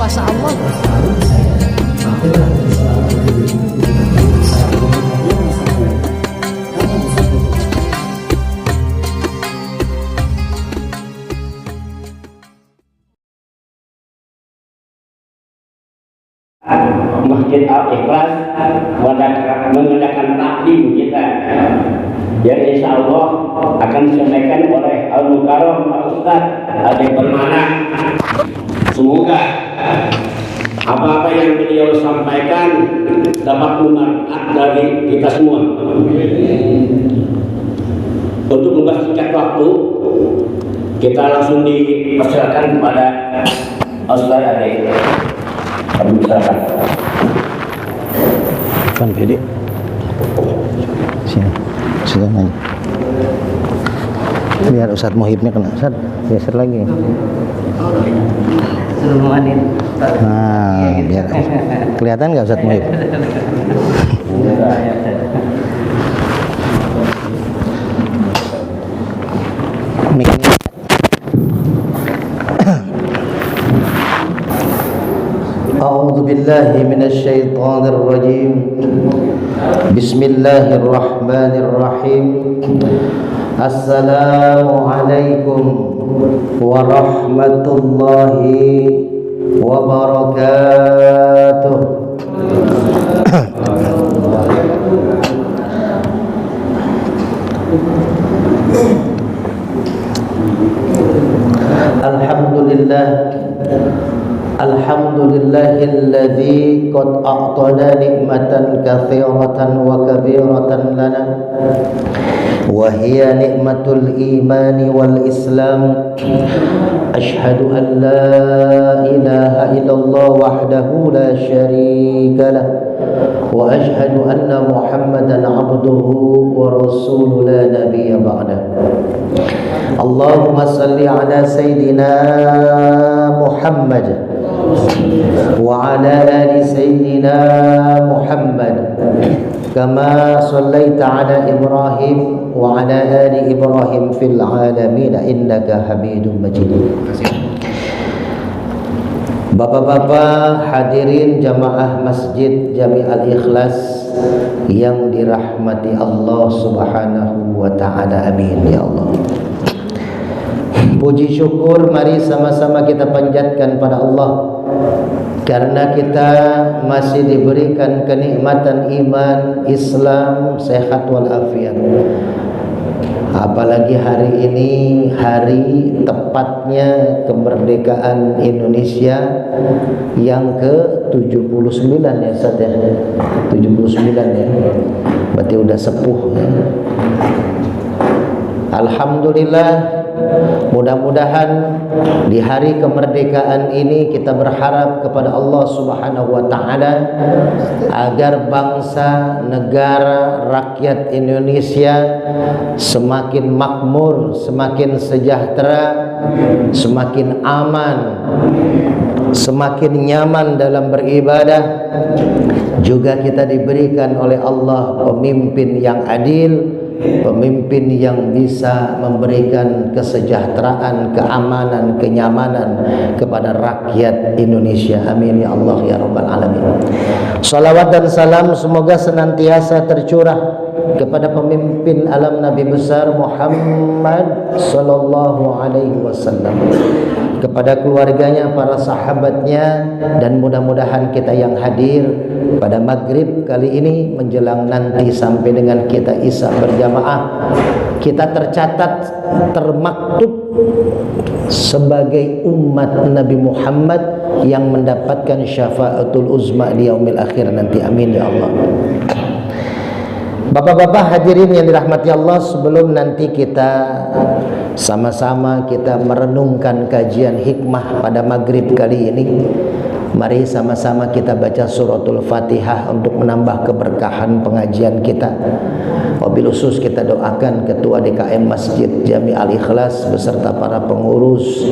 kuasa Allah. Masjid Al-Ikhlas mengadakan taklim kita yang insya Allah akan disampaikan oleh Al-Mukarram Pak Ustadz Ade Permana. Semoga apa-apa yang beliau sampaikan dapat bermanfaat dari kita semua. Untuk mempersingkat waktu, kita langsung dipersilakan kepada Ustadz Ade. Kan pede sini sudah aja biar Ustadz Muhibnya kena Ustadz geser lagi nah biar kelihatan nggak Ustadz Muhib. Mic-nya أعوذ بالله من الشيطان الرجيم بسم الله الرحمن الرحيم السلام عليكم ورحمة الله وبركاته. Alhamdulillah Alhamdulillahilladzi qad a'tana ni'matan katsiratan wa kabiratan lana wa hiya ni'matul imani wal islam. Ashhadu an la ilaha illallah wahdahu la syarika lah wa ashhadu anna Muhammadan 'abduhu wa rasuluhu la nabiyya ba'dah. Allahumma salli ala sayyidina Muhammad وعلى آل سيدنا محمد كما صليت على إبراهيم وعلى آل إبراهيم في العالمين إنك حميد مجيد. Bapak-bapak hadirin jamaah Masjid Jami Al-Ikhlas yang dirahmati Allah Subhanahu wa taala, amin ya Allah. Puji syukur mari sama-sama kita panjatkan pada Allah karena kita masih diberikan kenikmatan iman, Islam, sehat walafiat. Apalagi hari ini hari tepatnya kemerdekaan Indonesia yang ke-79 ya Ustaz ya. 79 ya. Berarti udah sepuh ya. Alhamdulillah, mudah-mudahan di hari kemerdekaan ini kita berharap kepada Allah Subhanahu wa taala agar bangsa, negara, rakyat Indonesia semakin makmur, semakin sejahtera, semakin aman, semakin nyaman dalam beribadah. Juga kita diberikan oleh Allah pemimpin yang adil, pemimpin yang bisa memberikan kesejahteraan, keamanan, kenyamanan kepada rakyat Indonesia. Amin ya Allah ya Rabbal Alamin. Salawat dan salam semoga senantiasa tercurah kepada pemimpin alam Nabi besar Muhammad sallallahu alaihi wasallam, kepada keluarganya, para sahabatnya, dan mudah-mudahan kita yang hadir pada maghrib kali ini menjelang nanti sampai dengan kita isya berjamaah, kita tercatat, termaktub sebagai umat Nabi Muhammad yang mendapatkan syafaatul uzma di yaumil akhir nanti. Amin ya Allah. Bapak-bapak hadirin yang dirahmati Allah, sebelum nanti kita sama-sama kita merenungkan kajian hikmah pada maghrib kali ini, mari sama-sama kita baca suratul Fatihah untuk menambah keberkahan pengajian kita. Wabil khusus kita doakan Ketua DKM Masjid Jami Al-Ikhlas beserta para pengurus,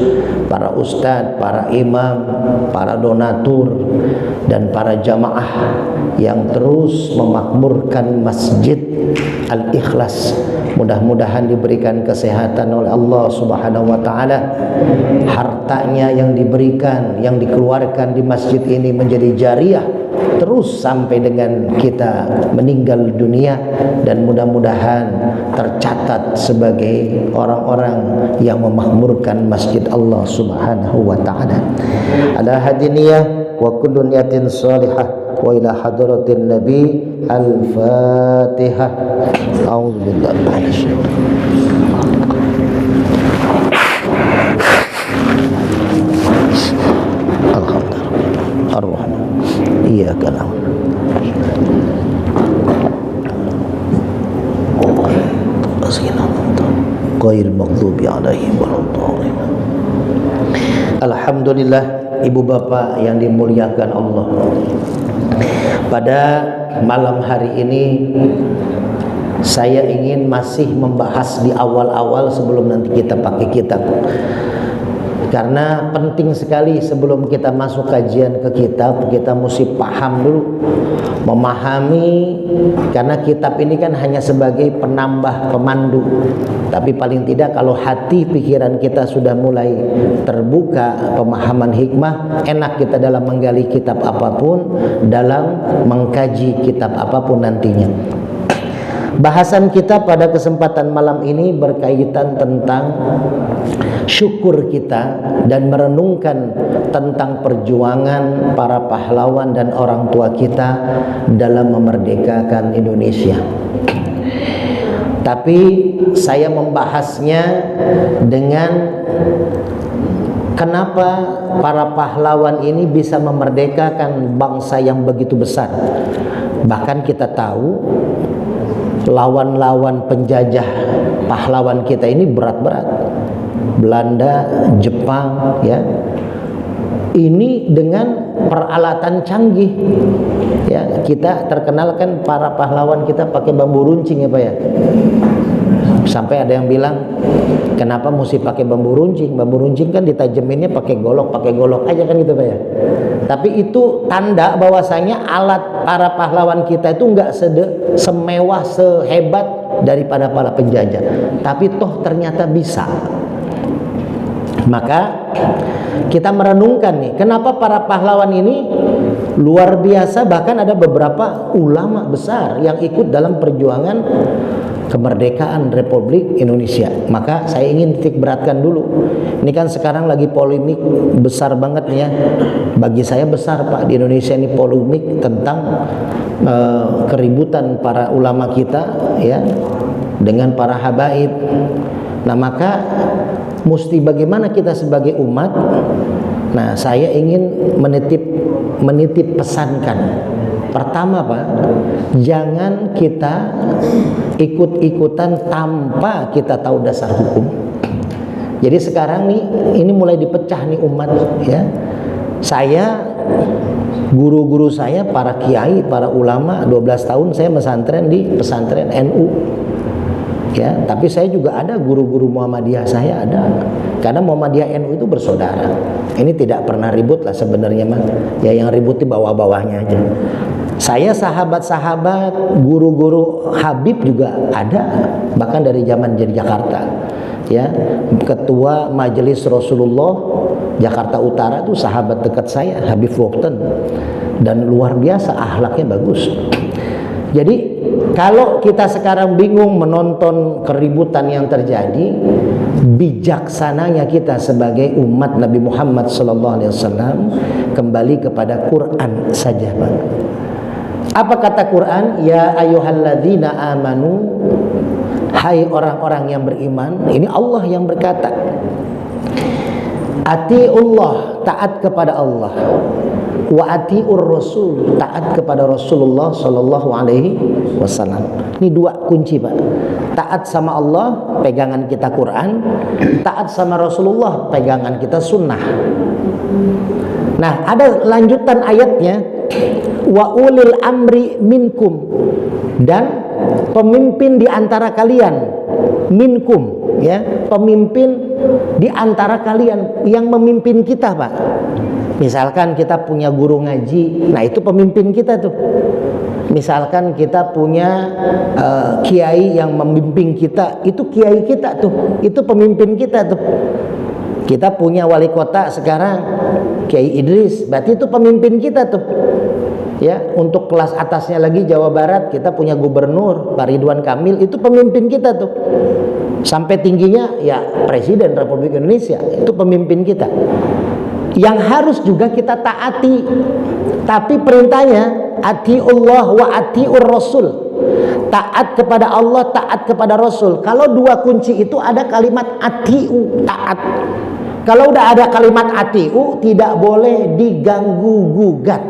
para ustadz, para imam, para donatur, dan para jamaah yang terus memakmurkan masjid al-ikhlas. Mudah-mudahan diberikan kesehatan oleh Allah Subhanahu wa taala. Hartanya yang diberikan, yang dikeluarkan di masjid ini menjadi jariyah terus sampai dengan kita meninggal dunia, dan mudah-mudahan tercatat sebagai orang-orang yang memakmurkan masjid Allah Subhanahu wa taala. Ala hadiniyah wa kullu niyatin salihah wa ila hadratin nabi. Al-Fatihah. A'udzubillahi minasyaitonir Alhamdulillah. Ar-Rahman. Iyyaka na'budu. Ghairil maghdubi 'alaihim waladdallin. Alhamdulillah, ibu bapak yang dimuliakan Allah. Pada malam hari ini saya ingin masih membahas di awal-awal sebelum nanti kita pakai kitab, karena penting sekali sebelum kita masuk kajian ke kitab kita mesti paham dulu, memahami, karena kitab ini kan hanya sebagai penambah, pemandu. Tapi paling tidak kalau hati pikiran kita sudah mulai terbuka, pemahaman hikmah, enak kita dalam menggali kitab apapun, dalam mengkaji kitab apapun nantinya. Bahasan kita pada kesempatan malam ini berkaitan tentang syukur kita dan merenungkan tentang perjuangan para pahlawan dan orang tua kita dalam memerdekakan Indonesia. Tapi saya membahasnya dengan kenapa para pahlawan ini bisa memerdekakan bangsa yang begitu besar. Bahkan kita tahu lawan-lawan penjajah pahlawan kita ini berat-berat. Belanda, Jepang, ya. Ini dengan peralatan canggih. Ya, kita terkenal kan para pahlawan kita pakai bambu runcing ya Pak ya. Sampai ada yang bilang, kenapa mesti pakai bambu runcing? Bambu runcing kan ditajeminnya pakai golok aja kan gitu Pak ya. Tapi itu tanda bahwasanya alat para pahlawan kita itu enggak semewah, sehebat daripada para penjajah. Tapi toh ternyata bisa. Maka kita merenungkan nih, kenapa para pahlawan ini luar biasa, bahkan ada beberapa ulama besar yang ikut dalam perjuangan kemerdekaan Republik Indonesia. Maka saya ingin titik beratkan dulu. Ini kan sekarang lagi polemik besar banget ya. Bagi saya besar Pak, di Indonesia ini polemik tentang keributan para ulama kita ya dengan para habaib. Nah, maka mesti bagaimana kita sebagai umat. Nah, saya ingin menitip pesankan. Pertama Pak, jangan kita ikut-ikutan tanpa kita tahu dasar hukum. Jadi sekarang nih, ini mulai dipecah nih umat ya. Saya, guru-guru saya, para kiai, para ulama, 12 tahun saya pesantren di pesantren NU. Ya, tapi saya juga ada guru-guru Muhammadiyah, saya ada. Karena Muhammadiyah NU itu bersaudara. Ini tidak pernah ribut lah sebenarnya mah. Ya, yang ribut di bawah-bawahnya aja. Saya sahabat-sahabat, guru-guru Habib juga ada, bahkan dari zaman jadi Jakarta. Ya, ketua Majelis Rasulullah Jakarta Utara itu sahabat dekat saya, Habib Wokten, dan luar biasa akhlaknya bagus. Jadi kalau kita sekarang bingung menonton keributan yang terjadi, bijaksananya kita sebagai umat Nabi Muhammad SAW kembali kepada Quran saja, Pak. Apa kata Quran? Ya ayyuhalladzina amanu, hai orang-orang yang beriman. Ini Allah yang berkata, atiullah, taat kepada Allah, wa atiur rasul, taat kepada Rasulullah sallallahu alaihi wasallam. Ini dua kunci, Pak. Taat sama Allah, pegangan kita Quran. Taat sama Rasulullah, pegangan kita sunnah. Nah, ada lanjutan ayatnya, wa ulil amri minkum, dan pemimpin di antara kalian, minkum, ya, pemimpin di antara kalian, yang memimpin kita, Pak. Misalkan kita punya guru ngaji, nah itu pemimpin kita tuh. Misalkan kita punya kiai yang membimbing kita, itu kiai kita tuh, itu pemimpin kita tuh. Kita punya wali kota sekarang, Kiai Idris, berarti itu pemimpin kita tuh. Ya, untuk kelas atasnya lagi Jawa Barat, kita punya gubernur Pak Ridwan Kamil, itu pemimpin kita tuh. Sampai tingginya ya Presiden Republik Indonesia, itu pemimpin kita. Yang harus juga kita taati. Tapi perintahnya atiullah wa atiur rasul. Taat kepada Allah, taat kepada Rasul. Kalau dua kunci itu ada kalimat atiu, taat. Kalau udah ada kalimat atiu, tidak boleh diganggu gugat.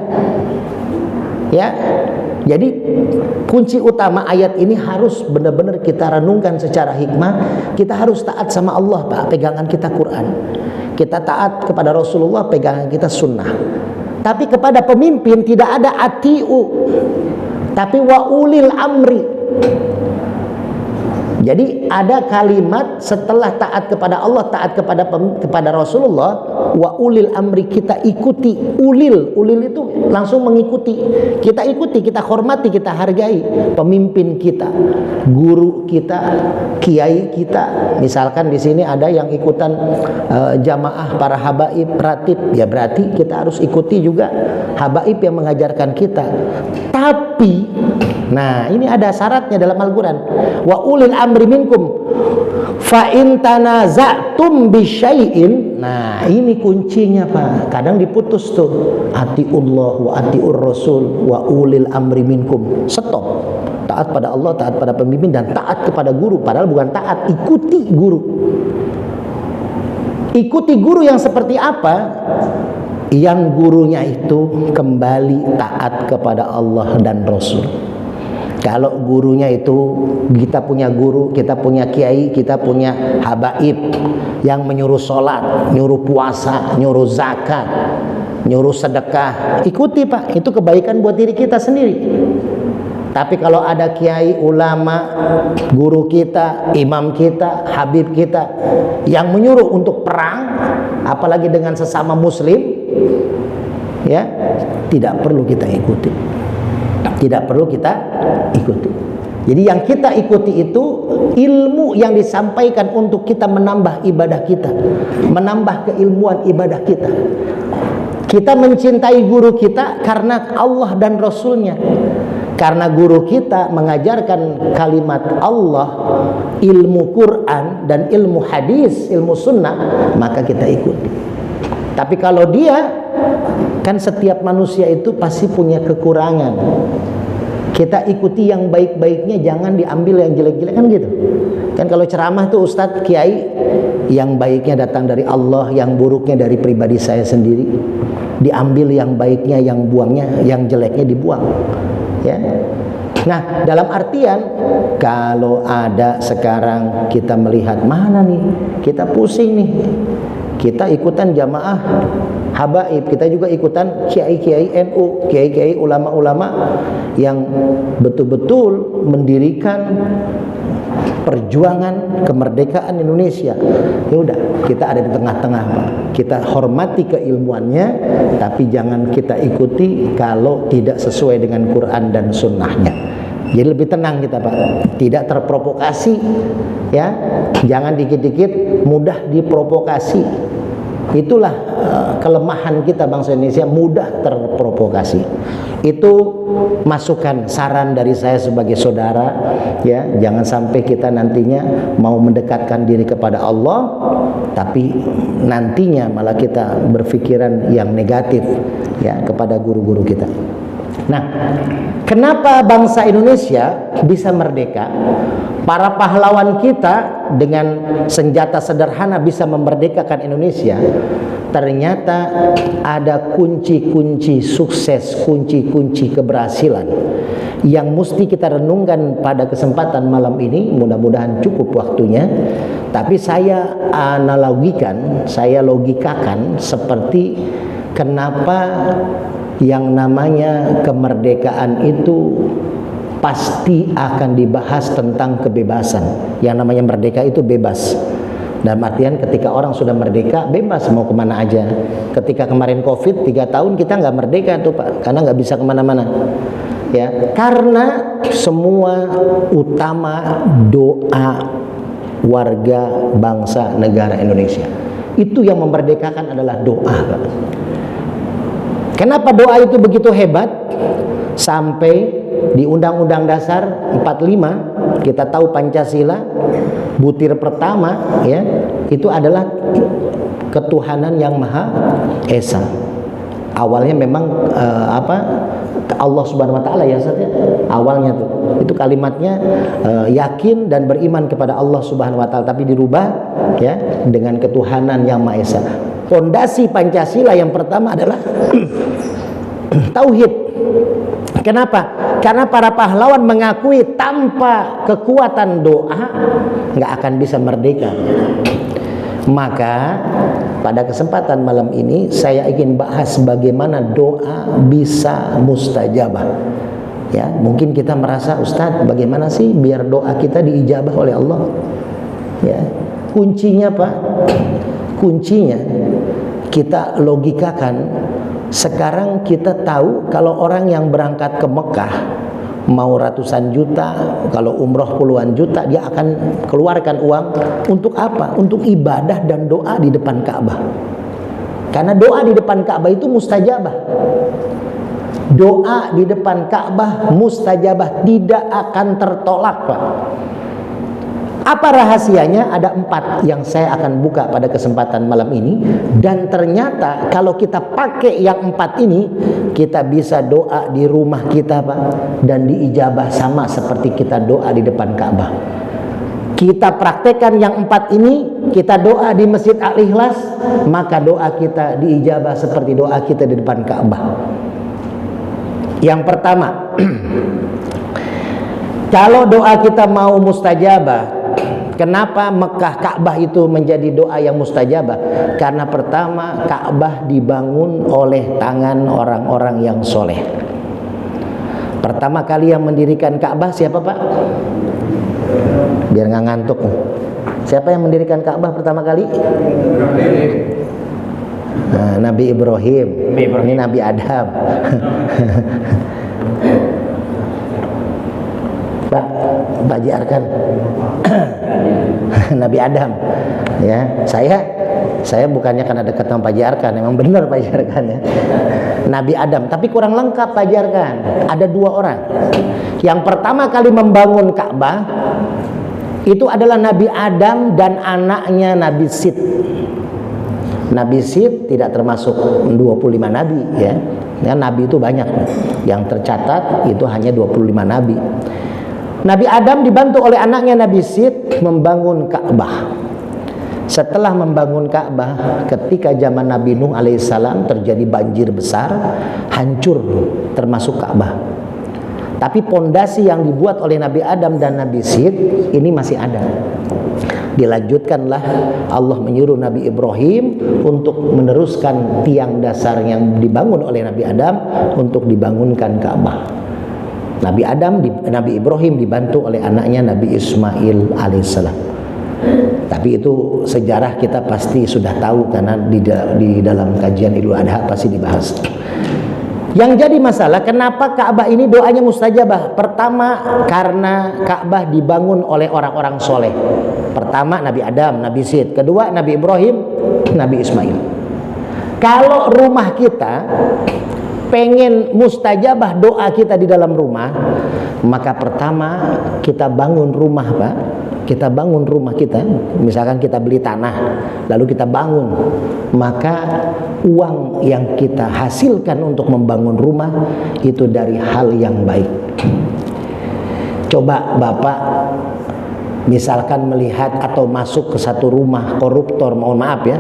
Ya. Jadi kunci utama ayat ini harus benar-benar kita renungkan secara hikmah. Kita harus taat sama Allah, Pak. Pegangan kita Quran. Kita taat kepada Rasulullah, pegangan kita sunnah. Tapi kepada pemimpin tidak ada atiu, tapi wa ulil amri. Jadi ada kalimat setelah taat kepada Allah, taat kepada Rasulullah, wa ulil amri, kita ikuti. Ulil itu langsung mengikuti. Kita ikuti, kita hormati, kita hargai pemimpin kita, guru kita, kiai kita. Misalkan di sini ada yang ikutan jamaah para habaib ratib, ya berarti kita harus ikuti juga habaib yang mengajarkan kita. Tapi nah, ini ada syaratnya dalam Al-Quran. Wa ulil amri minkum fa in tanaza'tum bi syai'in. Nah, ini kuncinya, Pak. Kadang diputus tuh. Atiullah wa atiur rasul wa ulil amri minkum. Stop. Taat pada Allah, taat pada pemimpin, dan taat kepada guru. Padahal bukan taat, ikuti guru. Ikuti guru yang seperti apa? Yang gurunya itu kembali taat kepada Allah dan Rasul. Kalau gurunya itu, kita punya guru, kita punya kiai, kita punya habaib yang menyuruh sholat, nyuruh puasa, nyuruh zakat, nyuruh sedekah, ikuti, Pak. Itu kebaikan buat diri kita sendiri. Tapi kalau ada kiai, ulama, guru kita, imam kita, habib kita yang menyuruh untuk perang, apalagi dengan sesama muslim, ya, tidak perlu kita ikuti. Tidak perlu kita ikuti. Jadi yang kita ikuti itu ilmu yang disampaikan untuk kita menambah ibadah kita, menambah keilmuan ibadah kita. Kita mencintai guru kita karena Allah dan Rasulnya. Karena guru kita mengajarkan kalimat Allah, ilmu Quran dan ilmu hadis, ilmu sunnah, maka kita ikuti. Tapi kalau dia, kan setiap manusia itu pasti punya kekurangan. Kita ikuti yang baik-baiknya, jangan diambil yang jelek-jelek, kan gitu. Kan kalau ceramah tuh Ustadz, kiai, yang baiknya datang dari Allah, yang buruknya dari pribadi saya sendiri. Diambil yang baiknya, yang buangnya, yang jeleknya dibuang. Ya. Nah, dalam artian kalau ada sekarang kita melihat mana nih, kita pusing nih. Kita ikutan jamaah habaib, kita juga ikutan kiai-kiai NU, kiai-kiai ulama-ulama yang betul-betul mendirikan perjuangan kemerdekaan Indonesia. Ya udah, kita ada di tengah-tengah, Pak. Kita hormati keilmuannya, tapi jangan kita ikuti kalau tidak sesuai dengan Quran dan sunnahnya. Jadi lebih tenang kita, Pak. Tidak terprovokasi, ya. Jangan dikit-dikit mudah diprovokasi. Itulah kelemahan kita bangsa Indonesia, mudah terprovokasi. Itu masukan, saran dari saya sebagai saudara, ya. Jangan sampai kita nantinya mau mendekatkan diri kepada Allah, tapi nantinya malah kita berpikiran yang negatif, ya, kepada guru-guru kita. Nah, kenapa bangsa Indonesia bisa merdeka? Para pahlawan kita dengan senjata sederhana bisa memerdekakan Indonesia. Ternyata ada kunci-kunci sukses, kunci-kunci keberhasilan yang mesti kita renungkan pada kesempatan malam ini. Mudah-mudahan cukup waktunya. Tapi saya analogikan, saya logikakan seperti kenapa yang namanya kemerdekaan itu pasti akan dibahas tentang kebebasan. Yang namanya merdeka itu bebas. Dalam artian ketika orang sudah merdeka, bebas mau kemana aja. Ketika kemarin COVID 3 tahun kita nggak merdeka tuh, Pak, karena nggak bisa kemana-mana. ya, karena semua utama doa warga bangsa negara Indonesia. Itu yang memerdekakan adalah doa, Pak. Kenapa doa itu begitu hebat? Sampai di Undang-Undang Dasar 45 kita tahu Pancasila butir pertama ya itu adalah ketuhanan yang Maha Esa. Awalnya memang Allah Subhanahu wa taala ya Ustaz ya. Awalnya tuh itu kalimatnya yakin dan beriman kepada Allah Subhanahu wa taala, tapi dirubah ya dengan ketuhanan yang Maha Esa. Fondasi Pancasila yang pertama adalah tauhid. Kenapa? Karena para pahlawan mengakui tanpa kekuatan doa nggak akan bisa merdeka. Maka pada kesempatan malam ini saya ingin bahas bagaimana doa bisa mustajabah. Ya, mungkin kita merasa, Ustadz, bagaimana sih biar doa kita diijabah oleh Allah? Ya, kuncinya Pak, kuncinya kita logikakan. Sekarang kita tahu kalau orang yang berangkat ke Mekah mau ratusan juta, kalau umroh puluhan juta, dia akan keluarkan uang untuk apa? Untuk ibadah dan doa di depan Ka'bah. Karena doa di depan Ka'bah itu mustajabah. Doa di depan Ka'bah mustajabah, tidak akan tertolak, Pak. Apa rahasianya? Ada 4 yang saya akan buka pada kesempatan malam ini. Dan ternyata kalau kita pakai yang 4 ini, kita bisa doa di rumah kita, Pak, dan diijabah sama seperti kita doa di depan Ka'bah. Kita praktekkan yang 4 ini, kita doa di Masjid Al-Ikhlas, maka doa kita diijabah seperti doa kita di depan Ka'bah. Yang pertama, kalau doa kita mau mustajabah, kenapa Mekah Ka'bah itu menjadi doa yang mustajabah? Karena pertama, Ka'bah dibangun oleh tangan orang-orang yang soleh. Pertama kali yang mendirikan Ka'bah siapa, Pak? Biar nggak ngantuk. Siapa yang mendirikan Ka'bah pertama kali? Nah, Nabi Ibrahim. Ini Nabi Adam. Pak Jiarkan. Nabi Adam. Ya, saya bukannya karena dekat sama Pak Jiarkan, memang benar Pak Jiarkan ya. Nabi Adam, tapi kurang lengkap Pak Jiarkan. Ada 2 orang. Yang pertama kali membangun Ka'bah itu adalah Nabi Adam dan anaknya Nabi Sid. Nabi Sid tidak termasuk 25 nabi ya. Ya, nabi itu banyak. Yang tercatat itu hanya 25 nabi. Nabi Adam dibantu oleh anaknya Nabi Sid membangun Ka'bah. Setelah membangun Ka'bah, ketika zaman Nabi Nuh alaihissalam terjadi banjir besar, hancur termasuk Ka'bah. Tapi pondasi yang dibuat oleh Nabi Adam dan Nabi Sid ini masih ada. Dilanjutkanlah, Allah menyuruh Nabi Ibrahim untuk meneruskan tiang dasar yang dibangun oleh Nabi Adam untuk dibangunkan Ka'bah. Nabi Ibrahim dibantu oleh anaknya Nabi Ismail alaihissalam. Tapi itu sejarah kita pasti sudah tahu karena di dalam kajian Idul Adha pasti dibahas. Yang jadi masalah, kenapa Ka'bah ini doanya mustajabah? Pertama, karena Ka'bah dibangun oleh orang-orang soleh. Pertama Nabi Adam, Nabi Sid. Kedua Nabi Ibrahim, Nabi Ismail. Kalau rumah kita pengen mustajabah doa kita di dalam rumah, maka pertama kita bangun rumah, Pak. Kita bangun rumah kita, misalkan kita beli tanah, lalu kita bangun, maka uang yang kita hasilkan untuk membangun rumah itu dari hal yang baik. Coba Bapak misalkan melihat atau masuk ke satu rumah koruptor, mohon maaf ya,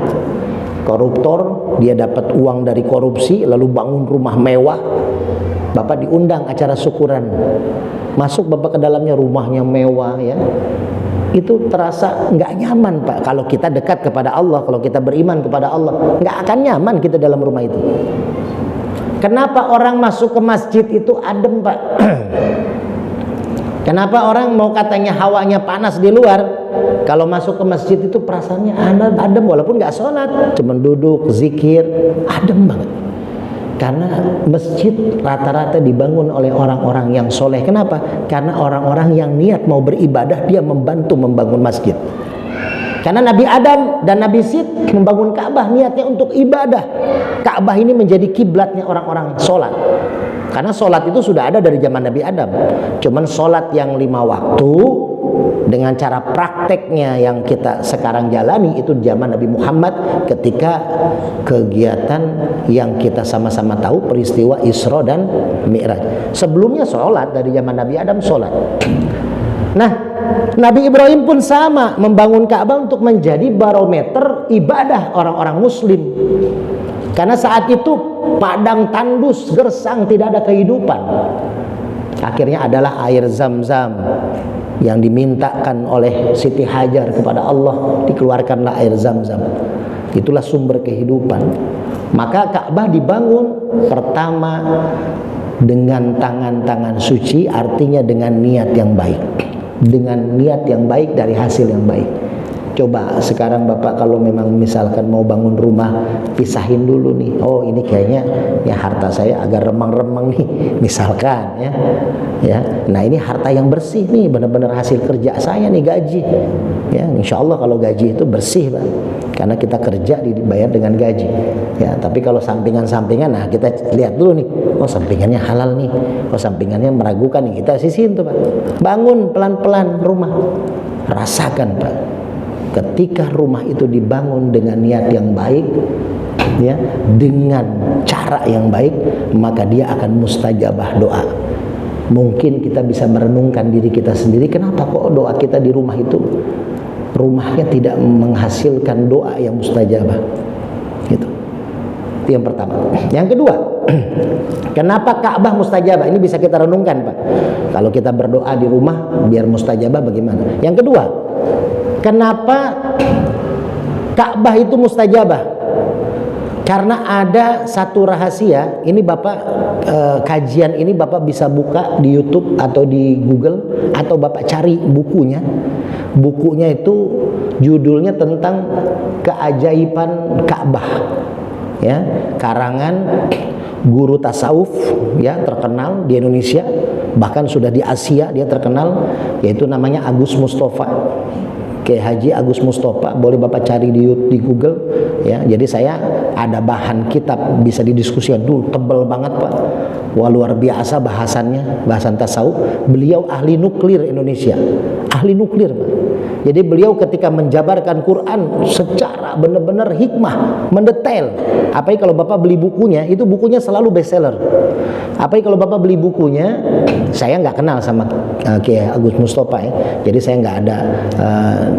koruptor, dia dapat uang dari korupsi lalu bangun rumah mewah, Bapak diundang acara syukuran, masuk Bapak ke dalamnya, rumahnya mewah ya, itu terasa nggak nyaman, Pak. Kalau kita dekat kepada Allah, kalau kita beriman kepada Allah, nggak akan nyaman kita dalam rumah itu. Kenapa orang masuk ke masjid itu adem, Pak? Kenapa orang mau katanya hawanya panas di luar, kalau masuk ke masjid itu perasaannya adem, walaupun nggak sholat, cuma duduk, zikir, adem banget. Karena masjid rata-rata dibangun oleh orang-orang yang soleh. Kenapa? Karena orang-orang yang niat mau beribadah, dia membantu membangun masjid. Karena Nabi Adam dan Nabi Sid membangun Ka'bah niatnya untuk ibadah. Ka'bah ini menjadi kiblatnya orang-orang sholat. Karena sholat itu sudah ada dari zaman Nabi Adam. Cuman sholat yang 5 waktu dengan cara prakteknya yang kita sekarang jalani itu zaman Nabi Muhammad, ketika kegiatan yang kita sama-sama tahu, peristiwa Isra dan Mi'raj. Sebelumnya sholat dari zaman Nabi Adam sholat. Nah, Nabi Ibrahim pun sama, membangun Ka'bah untuk menjadi barometer ibadah orang-orang muslim. Karena saat itu padang tandus, gersang, tidak ada kehidupan. Akhirnya adalah air Zam-Zam yang dimintakan oleh Siti Hajar kepada Allah, dikeluarkanlah air Zam-Zam. Itulah sumber kehidupan. Maka Ka'bah dibangun pertama dengan tangan-tangan suci, artinya dengan niat yang baik. Dengan niat yang baik dari hasil yang baik. Coba sekarang Bapak kalau memang misalkan mau bangun rumah, pisahin dulu nih. Oh, ini kayaknya ya harta saya agak remang-remang nih, misalkan ya. Ya. Nah, ini harta yang bersih nih, benar-benar hasil kerja saya nih, gaji. Ya, insya Allah kalau gaji itu bersih, Pak. Karena kita kerja dibayar dengan gaji. Ya, tapi kalau sampingan-sampingan, nah kita lihat dulu nih. Oh, sampingannya halal nih. Oh, sampingannya meragukan nih. Kita sisihin tuh, Pak. Bangun pelan-pelan rumah. Rasakan, Pak. Ketika rumah itu dibangun dengan niat yang baik, ya, dengan cara yang baik, maka dia akan mustajabah doa. Mungkin kita bisa merenungkan diri kita sendiri, kenapa kok doa kita di rumah itu rumahnya tidak menghasilkan doa yang mustajabah? Gitu. Itu yang pertama. Yang kedua, kenapa Ka'bah mustajabah? Ini bisa kita renungkan, Pak. Kalau kita berdoa di rumah biar mustajabah bagaimana? Yang kedua, kenapa Ka'bah itu mustajabah? Karena ada satu rahasia. Ini Bapak kajian ini Bapak bisa buka di YouTube atau di Google, atau Bapak cari bukunya. Bukunya itu judulnya tentang keajaiban Ka'bah. Ya, karangan guru tasawuf ya terkenal di Indonesia, bahkan sudah di Asia dia terkenal, yaitu namanya Agus Mustafa. Kiai Haji Agus Mustafa, boleh Bapak cari di Google ya. Jadi saya ada bahan kitab bisa didiskusikan dulu, tebel banget, Pak. Wah, luar biasa bahasannya, bahasan tasawuf. Beliau ahli nuklir Indonesia. Ahli nuklir, Pak. Jadi beliau ketika menjabarkan Quran secara benar-benar hikmah, mendetail. Apalagi kalau Bapak beli bukunya, itu bukunya selalu bestseller. Apalagi kalau Bapak beli bukunya, saya nggak kenal sama Kiai Agus Mustafa ya. Jadi saya nggak ada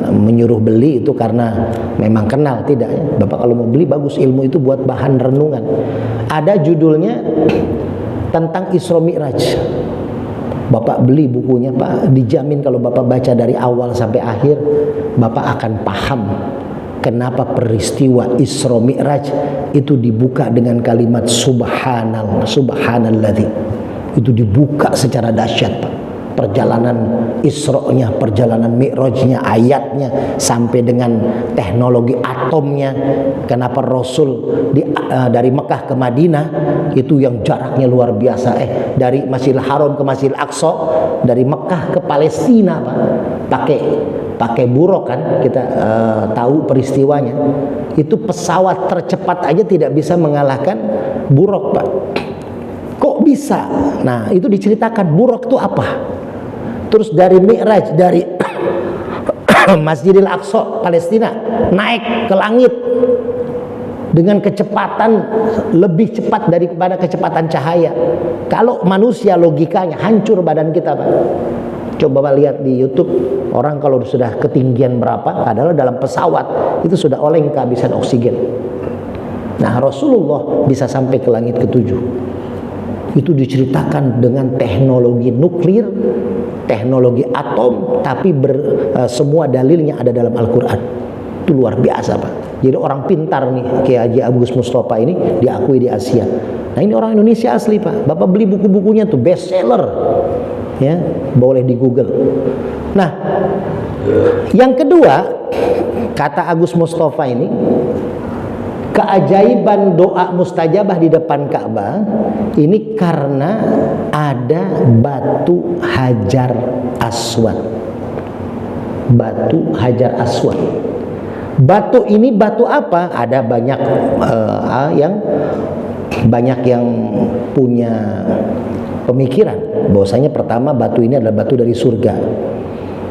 menyuruh beli itu karena memang kenal, tidak ya. Bapak kalau mau beli bagus, ilmu itu buat bahan renungan. Ada judulnya tentang Isra Mi'raj. Bapak beli bukunya, Pak, dijamin kalau Bapak baca dari awal sampai akhir, Bapak akan paham kenapa peristiwa Isra Mi'raj itu dibuka dengan kalimat subhanallah, subhanalladzi. Itu dibuka secara dahsyat, Pak. Perjalanan Isra-nya, perjalanan Mi'rajnya, ayatnya, sampai dengan teknologi atomnya. Kenapa Rasul dari Mekah ke Madinah itu yang jaraknya luar biasa, dari Masjidil Haram ke Masjidil Aqsa, dari Mekah ke Palestina, Pak, pakai buruk kan, kita tahu peristiwanya. Itu pesawat tercepat aja tidak bisa mengalahkan buruk, Pak. Kok bisa? Nah, itu diceritakan buruk itu apa. Terus dari Mi'raj, dari Masjidil Aqsa Palestina naik ke langit dengan kecepatan lebih cepat daripada kecepatan cahaya. Kalau manusia logikanya hancur badan kita, Pak. Coba lihat di YouTube, orang kalau sudah ketinggian berapa adalah dalam pesawat itu sudah oleng kehabisan oksigen. Nah, Rasulullah bisa sampai ke langit ketujuh. Itu diceritakan dengan teknologi nuklir, teknologi atom, tapi semua dalilnya ada dalam Al-Quran. Itu luar biasa, Pak. Jadi orang pintar nih, Kiai Haji Agus Mustafa ini diakui di Asia. Nah, ini orang Indonesia asli, Pak. Bapak beli buku-bukunya tuh bestseller, ya, boleh di Google. Nah, yang kedua, kata Agus Mustafa ini, keajaiban doa mustajabah di depan Ka'bah ini karena ada batu Hajar Aswad. Batu Hajar Aswad. Batu ini batu apa? Ada banyak yang punya pemikiran bahwasanya pertama batu ini adalah batu dari surga.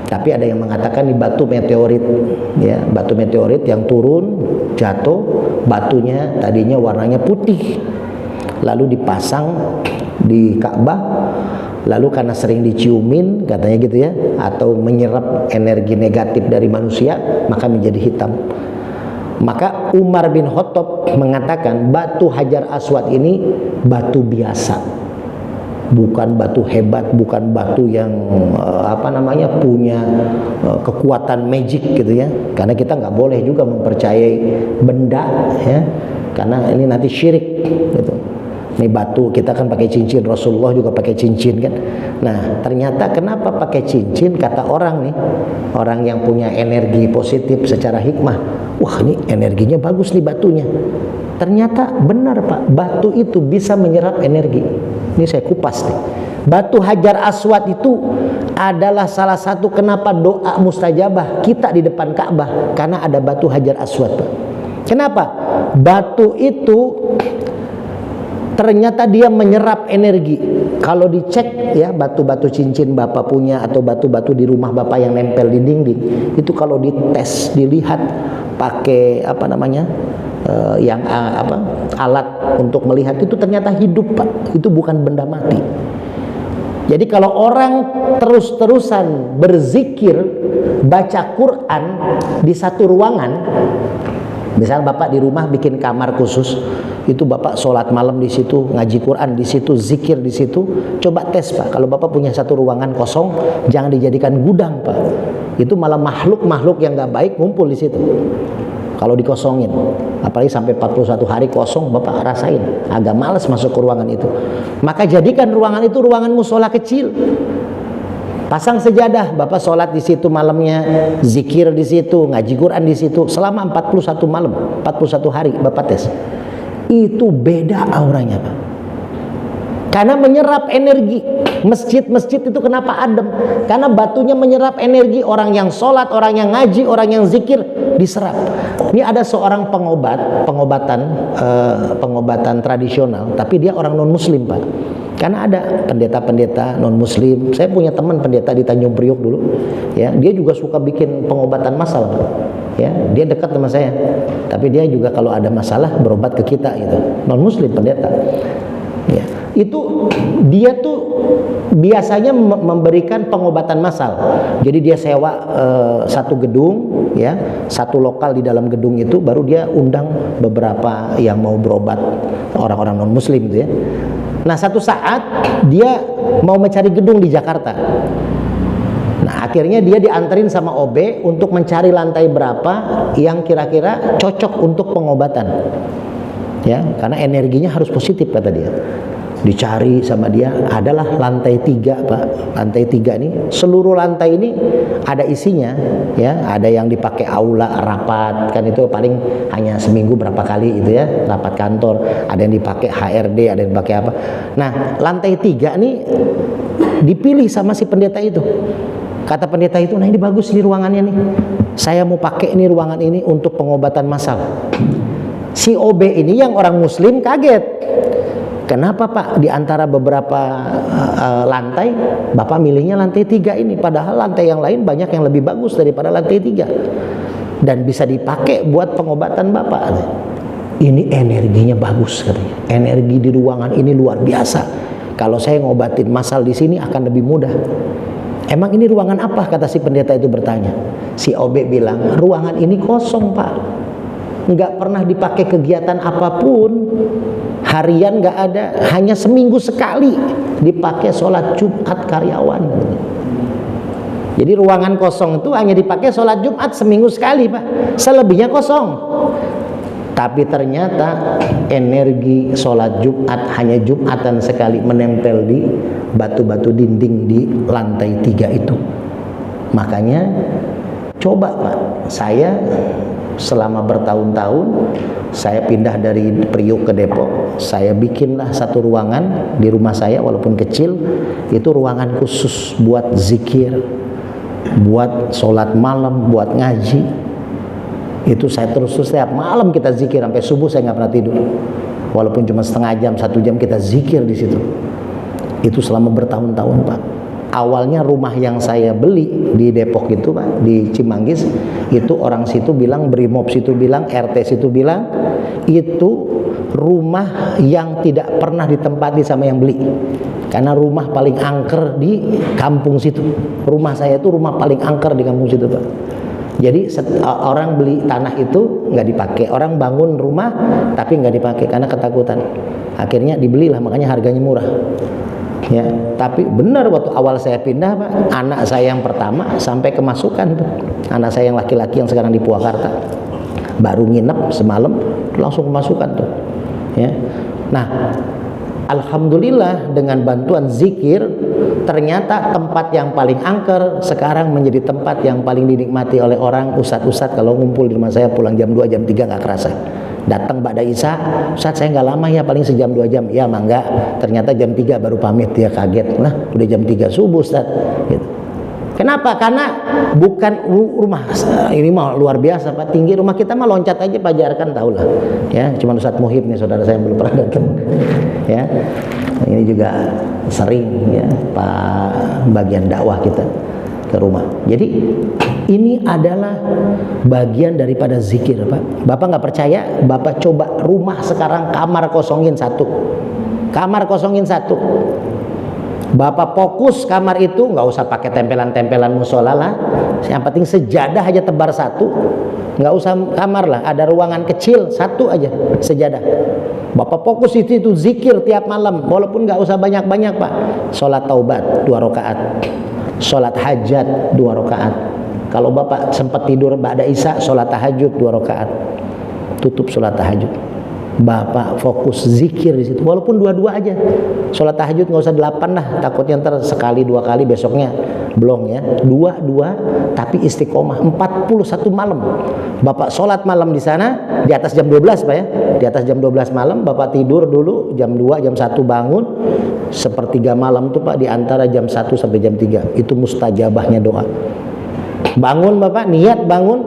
Tapi ada yang mengatakan ini batu meteorit, ya, batu meteorit yang turun, jatuh, batunya tadinya warnanya putih, lalu dipasang di Ka'bah, lalu karena sering diciumin katanya gitu ya, atau menyerap energi negatif dari manusia, maka menjadi hitam. Maka Umar bin Khattab mengatakan batu Hajar Aswad ini batu biasa. Bukan batu hebat, bukan batu yang punya kekuatan magic gitu ya. Karena kita nggak boleh juga mempercayai benda ya, karena ini nanti syirik gitu. Ini batu, kita kan pakai cincin, Rasulullah juga pakai cincin kan. Nah ternyata kenapa pakai cincin, kata orang nih, orang yang punya energi positif secara hikmah, wah ini energinya bagus nih batunya. Ternyata benar Pak, batu itu bisa menyerap energi. Ini saya kupas nih. Batu Hajar Aswad itu adalah salah satu kenapa doa mustajabah kita di depan Ka'bah, karena ada batu Hajar Aswad Pak. Kenapa? Batu itu ternyata dia menyerap energi. Kalau dicek ya, batu-batu cincin Bapak punya atau batu-batu di rumah Bapak yang nempel di dinding, itu kalau dites, dilihat pakai alat untuk melihat, itu ternyata hidup Pak. Itu bukan benda mati. Jadi kalau orang terus-terusan berzikir, baca Quran di satu ruangan, misal Bapak di rumah bikin kamar khusus, itu Bapak sholat malam di situ, ngaji Quran di situ, zikir di situ, coba tes Pak. Kalau Bapak punya satu ruangan kosong, jangan dijadikan gudang Pak. Itu malah makhluk-makhluk yang nggak baik ngumpul di situ. Kalau dikosongin, apalagi sampai 41 hari kosong, Bapak rasain agak males masuk ke ruangan itu. Maka jadikan ruangan itu ruangan musola kecil. Pasang sejadah, Bapak sholat di situ malamnya, zikir di situ, ngaji Quran di situ selama 41 malam, 41 hari Bapak tes. Itu beda auranya Pak. Karena menyerap energi. Masjid-masjid itu kenapa adem? Karena batunya menyerap energi. Orang yang sholat, orang yang ngaji, orang yang zikir diserap. Ini ada seorang pengobatan tradisional, tapi dia orang non muslim Pak. Karena ada pendeta-pendeta non muslim. Saya punya teman pendeta di Tanjung Priok dulu, ya, dia juga suka bikin pengobatan massal Pak. Ya, dia dekat sama saya. Tapi dia juga kalau ada masalah berobat ke kita gitu. Non muslim pendeta. Ya, itu dia tuh biasanya memberikan pengobatan massal. Jadi dia sewa satu gedung, ya, satu lokal di dalam gedung itu, baru dia undang beberapa yang mau berobat, orang-orang non muslim gitu ya. Nah satu saat dia mau mencari gedung di Jakarta. Nah akhirnya dia dianterin sama OB untuk mencari lantai berapa yang kira-kira cocok untuk pengobatan. Ya, karena energinya harus positif kata dia. Dicari sama dia, adalah lantai 3 Pak. Lantai 3 ini, seluruh lantai ini ada isinya, ya. Ada yang dipakai aula rapat, kan itu paling hanya seminggu berapa kali itu ya, rapat kantor. Ada yang dipakai HRD, ada yang dipakai apa. Nah, lantai 3 ini dipilih sama si pendeta itu. Kata pendeta itu, nah ini bagus nih ruangannya nih. Saya mau pakai ini ruangan ini untuk pengobatan massal. Si OB ini yang orang muslim kaget. Kenapa Pak di antara beberapa lantai Bapak milihnya lantai 3 ini, padahal lantai yang lain banyak yang lebih bagus daripada lantai 3 dan bisa dipakai buat pengobatan Bapak. Ini energinya bagus katanya. Energi di ruangan ini luar biasa. Kalau saya ngobatin massal di sini akan lebih mudah. Emang ini ruangan apa? Kata si pendeta itu bertanya. Si OB bilang, ruangan ini kosong Pak. Nggak pernah dipakai kegiatan apapun, harian nggak ada, hanya seminggu sekali dipakai sholat Jumat karyawan. Jadi ruangan kosong itu hanya dipakai sholat Jumat seminggu sekali Pak, selebihnya kosong. Tapi ternyata energi sholat Jumat hanya Jumatan sekali menempel di batu-batu dinding di lantai 3 itu. Makanya coba Pak, saya selama bertahun-tahun. Saya pindah dari Priuk ke Depok, saya bikinlah satu ruangan di rumah saya, walaupun kecil, itu ruangan khusus buat zikir, buat sholat malam, buat ngaji. Itu saya terus setiap malam kita zikir sampai subuh, saya nggak pernah tidur, walaupun cuma setengah jam, 1 jam kita zikir di situ. Itu selama bertahun-tahun, Pak. Awalnya rumah yang saya beli di Depok itu, Pak, di Cimanggis, itu orang situ bilang, Brimob situ bilang, RT situ bilang, itu rumah yang tidak pernah ditempati sama yang beli. Karena rumah paling angker di kampung situ. Rumah saya itu rumah paling angker di kampung situ, Pak. Jadi orang beli tanah itu nggak dipakai, orang bangun rumah tapi nggak dipakai karena ketakutan. Akhirnya dibelilah, makanya harganya murah. Ya, tapi benar waktu awal saya pindah, Pak, anak saya yang pertama sampai kemasukan, Pak. Anak saya yang laki-laki yang sekarang di Purwakarta, baru nginep semalam langsung kemasukan tuh. Ya. Nah, alhamdulillah dengan bantuan zikir, ternyata tempat yang paling angker sekarang menjadi tempat yang paling dinikmati oleh orang. Ustadz kalau ngumpul di rumah saya pulang jam 2, jam 3 nggak kerasa. Datang ba'da Isya, Ustadz saya nggak lama ya, paling sejam 2 jam. Ya mangga, ternyata jam 3 baru pamit, dia kaget. Nah udah jam 3 subuh, Ustadz. Gitu. Kenapa? Karena bukan rumah ini mah luar biasa, Pak, tinggi. Rumah kita mah loncat aja, Pak Jarkan tahu lah. Ya, cuma Ustadz Muhib nih, saudara saya belum pernah datang. Ya, ini juga sering ya Pak bagian dakwah kita ke rumah. Jadi ini adalah bagian daripada zikir, Pak. Bapak nggak percaya, Bapak coba rumah sekarang, kamar kosongin 1. Kamar kosongin 1. Bapak fokus kamar itu, nggak usah pakai tempelan-tempelan musola lah. Yang penting sejadah aja tebar 1. Nggak usah kamar lah, ada ruangan kecil 1 aja sejadah. Bapak fokus itu zikir tiap malam, walaupun nggak usah banyak-banyak, Pak. Sholat taubat 2 rakaat, sholat hajat 2 rakaat. Kalau Bapak sempat tidur ba'da Isya, sholat tahajud 2 rakaat, tutup sholat tahajud. Bapak fokus zikir di situ, walaupun 2 aja. Sholat tahajud nggak usah 8 lah, takutnya ntar sekali 2 kali besoknya belum ya. 2 tapi istiqomah 41 malam. Bapak sholat malam di sana di atas jam 12, Pak ya. Di atas jam 12 malam Bapak tidur dulu jam 2, jam 1 bangun. Sepertiga malam tuh, Pak, di antara jam 1 sampai jam 3 itu mustajabahnya doa. Bangun Bapak, niat bangun,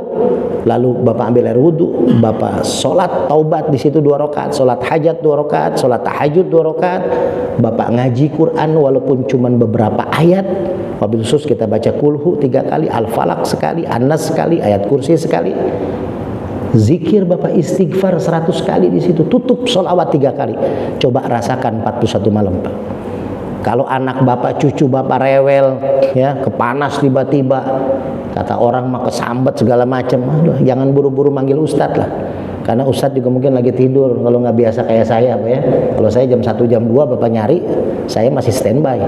lalu Bapak ambil air wudhu, Bapak sholat taubat di situ 2 rakaat, sholat hajat 2 rakaat, sholat tahajud 2 rakaat, Bapak ngaji Quran walaupun cuman beberapa ayat. Wabil khusus kita baca kulhu 3 kali, al-falak sekali, an-nas sekali, ayat kursi sekali. Zikir Bapak istighfar 100 kali di situ, tutup sholawat 3 kali. Coba rasakan 41 malam, Pak. Kalau anak Bapak, cucu Bapak rewel, ya, kepanas tiba-tiba, kata orang mah kesambet segala macam, aduh, jangan buru-buru manggil ustadz lah. Karena ustadz juga mungkin lagi tidur, kalau nggak biasa kayak saya, Pak ya. Kalau saya jam 1, jam 2 Bapak nyari, saya masih standby.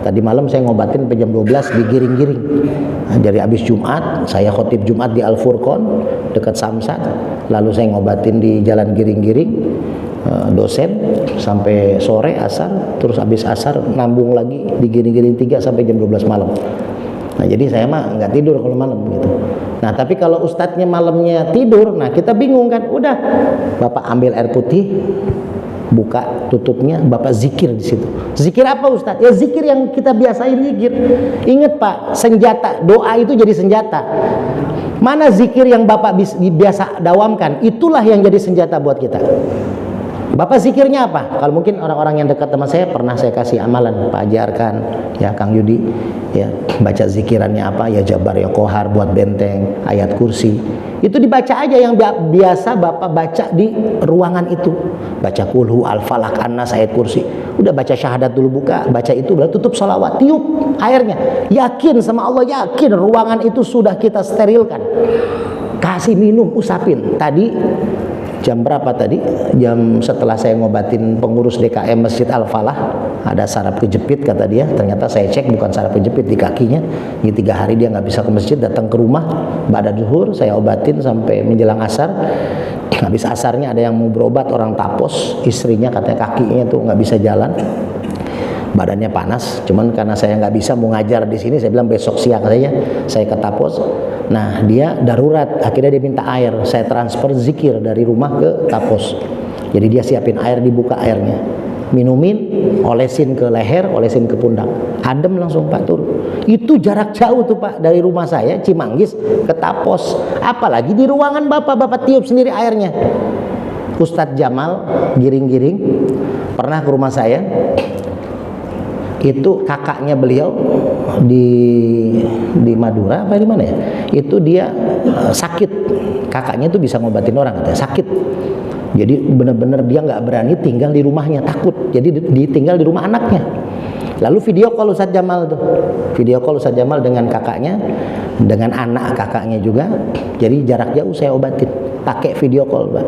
Tadi malam saya ngobatin sampai jam 12 digiring-giring. Nah, dari habis Jumat, saya khotib Jumat di Al-Furqon dekat Samsat. Lalu saya ngobatin di Jalan Giring-giring, dosen sampai sore asar, terus habis asar nambung lagi di Giring-giring 3 sampai jam 12 malam. Nah jadi saya mah nggak tidur kalau malam gitu. Nah tapi kalau ustadznya malamnya tidur, nah kita bingung kan. Udah Bapak ambil air putih, buka tutupnya, Bapak zikir di situ. Zikir apa Ustadz? Ya zikir yang kita biasain zikir. Ingat Pak, senjata doa itu jadi senjata. Mana zikir yang Bapak biasa dawamkan, itulah yang jadi senjata buat kita. Bapak zikirnya apa? Kalau mungkin orang-orang yang dekat sama saya pernah saya kasih amalan, Pak ajarkan, ya Kang Yudi, ya baca zikirannya apa? Ya Jabar ya Kohar buat benteng, ayat kursi. Itu dibaca aja yang biasa Bapak baca di ruangan itu. Baca kulhu, al-falak, an-nas, ayat kursi. Udah baca syahadat dulu, buka, baca itu, udah tutup sholawat, tiup airnya. Yakin sama Allah, yakin ruangan itu sudah kita sterilkan. Kasih minum, usapin. Tadi jam berapa tadi? Jam setelah saya ngobatin pengurus DKM Masjid Al-Falah, ada saraf kejepit kata dia. Ternyata saya cek bukan saraf kejepit di kakinya. Ini 3 hari dia nggak bisa ke masjid, datang ke rumah. Ba'da zuhur saya obatin sampai menjelang asar. Habis asarnya ada yang mau berobat, orang Tapos, istrinya katanya kakinya tuh nggak bisa jalan. Badannya panas, cuman karena saya nggak bisa mau ngajar di sini, saya bilang besok siang saja saya ke Tapos. Nah dia darurat, akhirnya dia minta air, saya transfer zikir dari rumah ke Tapos. Jadi dia siapin air, dibuka airnya, minumin, olesin ke leher, olesin ke pundak, adem langsung Pak turun. Itu jarak jauh tuh Pak, dari rumah saya Cimanggis ke Tapos. Apalagi di ruangan Bapak tiup sendiri airnya. Ustadz Jamal Giring-Giring pernah ke rumah saya. Itu kakaknya beliau di Madura apa di mana ya? Itu dia sakit. Kakaknya itu bisa ngobatin orang katanya, sakit. Jadi benar-benar dia nggak berani tinggal di rumahnya, takut. Jadi ditinggal di rumah anaknya. Lalu video call Ustadz Jamal tuh. Video call Ustadz Jamal dengan kakaknya, dengan anak kakaknya juga. Jadi jarak jauh saya obatin pakai video call, Pak.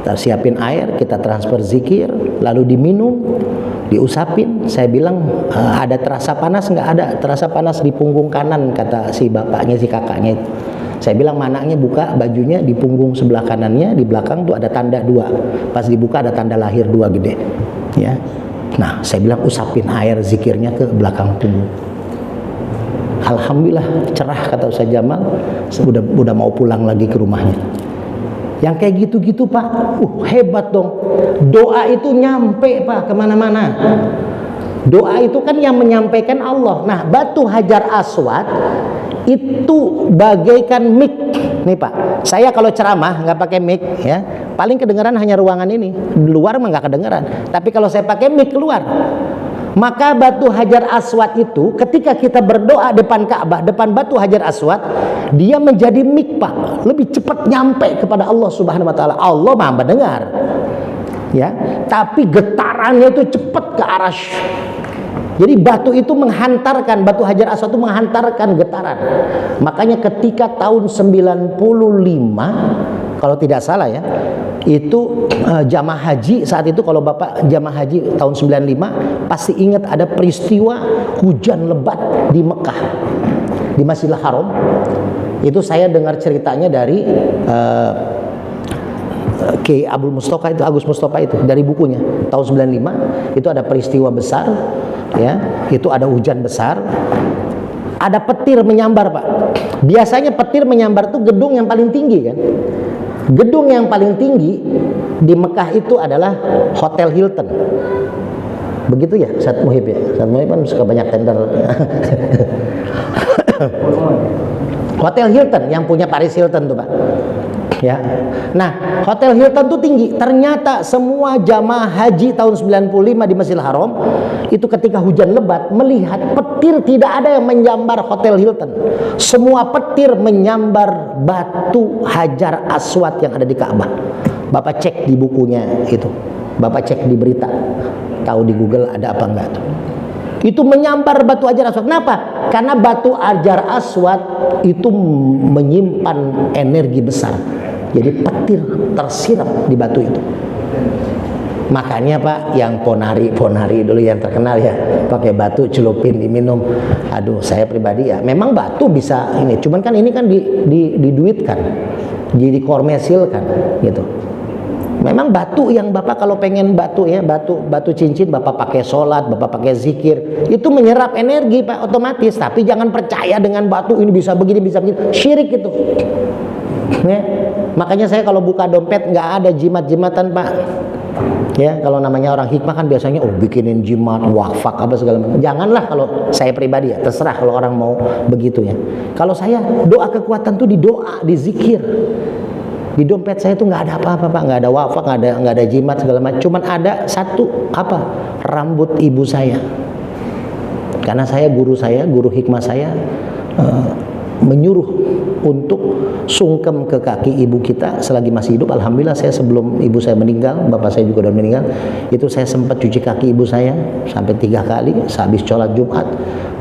Kita siapin air, kita transfer zikir, lalu diminum, diusapin. Saya bilang ada terasa panas nggak? Ada terasa panas di punggung kanan, kata si bapaknya, si kakaknya itu. Saya bilang mananya buka bajunya, di punggung sebelah kanannya, di belakang tuh ada tanda 2. Pas dibuka ada tanda lahir 2 gede. Ya. Nah, saya bilang usapin air zikirnya ke belakang punggung. Alhamdulillah cerah, kata Ustaz Jamal. Udah mau pulang lagi ke rumahnya. Yang kayak gitu-gitu Pak, hebat dong. Doa itu nyampe Pak kemana-mana. Doa itu kan yang menyampaikan Allah. Nah, batu Hajar Aswad itu bagaikan mic nih Pak. Saya kalau ceramah nggak pakai mic ya, paling kedengaran hanya ruangan ini. Di luar mah nggak kedengaran. Tapi kalau saya pakai mic keluar. Maka batu Hajar Aswad itu ketika kita berdoa depan Ka'bah, depan batu Hajar Aswad, dia menjadi mic Pak, lebih cepat nyampe kepada Allah Subhanahu wa taala. Allah Maha mendengar. Ya, tapi getarannya itu cepat ke arasy. Jadi batu itu menghantarkan, batu Hajar Aswad itu menghantarkan getaran. Makanya ketika tahun 95 kalau tidak salah ya, itu jamaah haji saat itu, kalau Bapak jamaah haji tahun 95 pasti ingat ada peristiwa hujan lebat di Mekah, di Masjidil Haram. Itu saya dengar ceritanya dari Kiai Abdul Mustofa itu, Agus Mustofa itu, dari bukunya tahun 95. Itu ada peristiwa besar ya, itu ada hujan besar, ada petir menyambar Pak. Biasanya petir menyambar tuh gedung yang paling tinggi kan. Gedung yang paling tinggi di Mekah itu adalah Hotel Hilton. Begitu ya Ustaz Muhib ya. Ustaz Muhib kan suka banyak tender. Hotel Hilton yang punya Paris Hilton tuh Pak. Ya. Nah, Hotel Hilton tuh tinggi. Ternyata semua jamaah haji tahun 95 di Masjidil Haram itu ketika hujan lebat melihat petir tidak ada yang menyambar Hotel Hilton. Semua petir menyambar batu Hajar Aswad yang ada di Ka'bah. Bapak cek di bukunya itu. Bapak cek di berita. Tahu di Google ada apa enggak tuh. Itu menyambar batu Hajar Aswad. Kenapa? Karena batu Hajar Aswad itu menyimpan energi besar. Jadi petir tersiram di batu itu. Makanya Pak, yang ponari dulu yang terkenal ya, pakai batu celupin diminum. Aduh, saya pribadi ya, memang batu bisa ini. Cuman kan ini kan diduitkan, jadi komersilkan gitu. Memang batu yang Bapak kalau pengen batu ya, batu cincin Bapak pakai sholat, Bapak pakai zikir, itu menyerap energi Pak otomatis. Tapi jangan percaya dengan batu ini bisa begini, bisa begitu. Syirik itu. Ya. Makanya saya kalau buka dompet nggak ada jimat-jimatan Pak. Ya, kalau namanya orang hikmah kan biasanya bikinin jimat, wakfak apa segala macam. Janganlah kalau saya pribadi ya, terserah kalau orang mau begitu ya. Kalau saya doa kekuatan tuh di doa, di zikir. Di dompet saya tuh nggak ada apa-apa Pak, nggak ada wakfak, nggak ada jimat segala macam. Cuman ada satu apa? Rambut ibu saya. Karena saya guru hikmah saya menyuruh untuk sungkem ke kaki ibu kita selagi masih hidup. Alhamdulillah saya sebelum ibu saya meninggal, bapak saya juga udah meninggal, itu saya sempat cuci kaki ibu saya sampai 3 kali sehabis sholat Jumat.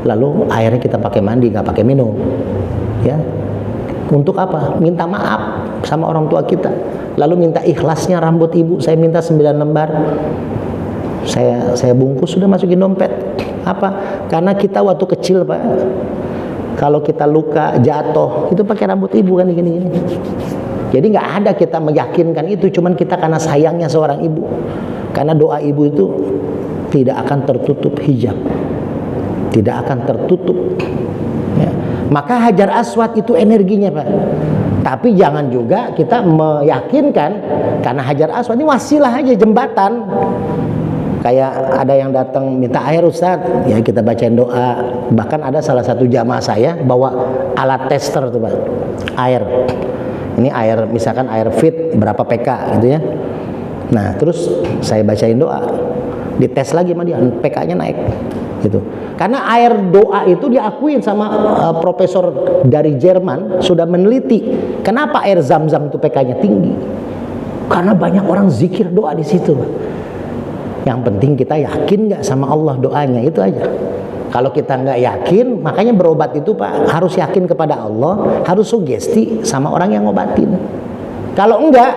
Lalu akhirnya kita pakai mandi, nggak pakai minum. Ya, untuk apa? Minta maaf sama orang tua kita. Lalu minta ikhlasnya rambut ibu, saya minta 9 lembar. Saya bungkus, sudah masukin dompet. Apa? Karena kita waktu kecil Pak, kalau kita luka, jatuh, itu pakai rambut ibu kan gini-gini. Jadi nggak ada kita meyakinkan itu, cuman kita karena sayangnya seorang ibu. Karena doa ibu itu tidak akan tertutup hijab, tidak akan tertutup. Ya. Maka Hajar Aswad itu energinya, Pak. Tapi jangan juga kita meyakinkan karena Hajar Aswad ini wasilah aja, jembatan. Kayak ada yang datang minta air Ustaz, ya kita bacain doa. Bahkan ada salah satu jamaah saya bawa alat tester tuh, Pak. Air. Ini air, misalkan air fit berapa PK gitu ya. Nah, terus saya bacain doa. Dites lagi sama dia, PK-nya naik gitu. Karena air doa itu diakuin sama profesor dari Jerman sudah meneliti. Kenapa air Zam-Zam itu PK-nya tinggi? Karena banyak orang zikir doa di situ, Pak. Yang penting kita yakin nggak sama Allah doanya, itu aja. Kalau kita nggak yakin, makanya berobat itu, Pak, harus yakin kepada Allah, harus sugesti sama orang yang ngobatin. Kalau enggak,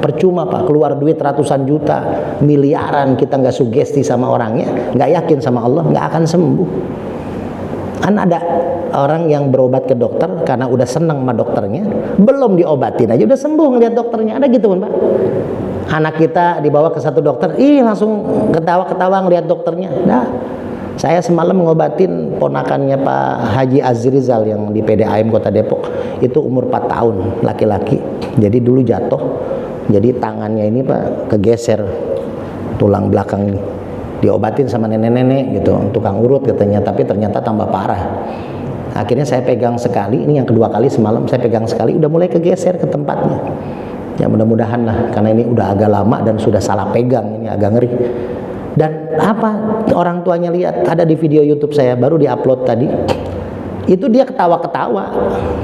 percuma, Pak, keluar duit ratusan juta, miliaran, kita nggak sugesti sama orangnya, nggak yakin sama Allah, nggak akan sembuh. Kan ada orang yang berobat ke dokter karena udah seneng sama dokternya, belum diobatin aja udah sembuh ngeliat dokternya. Ada gitu kan, Pak? Anak kita dibawa ke satu dokter, langsung ketawa-ketawa ngeliat dokternya. Nah, saya semalam ngobatin ponakannya Pak Haji Azrizal yang di PDAM Kota Depok. Itu umur 4 tahun, laki-laki. Jadi dulu jatuh, jadi tangannya ini, Pak, kegeser tulang belakang ini. Diobatin sama nenek-nenek gitu, tukang urut katanya, tapi ternyata tambah parah. Akhirnya saya pegang sekali, ini yang kedua kali semalam saya pegang sekali, udah mulai kegeser ke tempatnya. Ya mudah-mudahan lah, karena ini udah agak lama dan sudah salah pegang, ini agak ngeri. Dan apa orang tuanya lihat, ada di video YouTube saya baru diupload tadi, itu dia ketawa-ketawa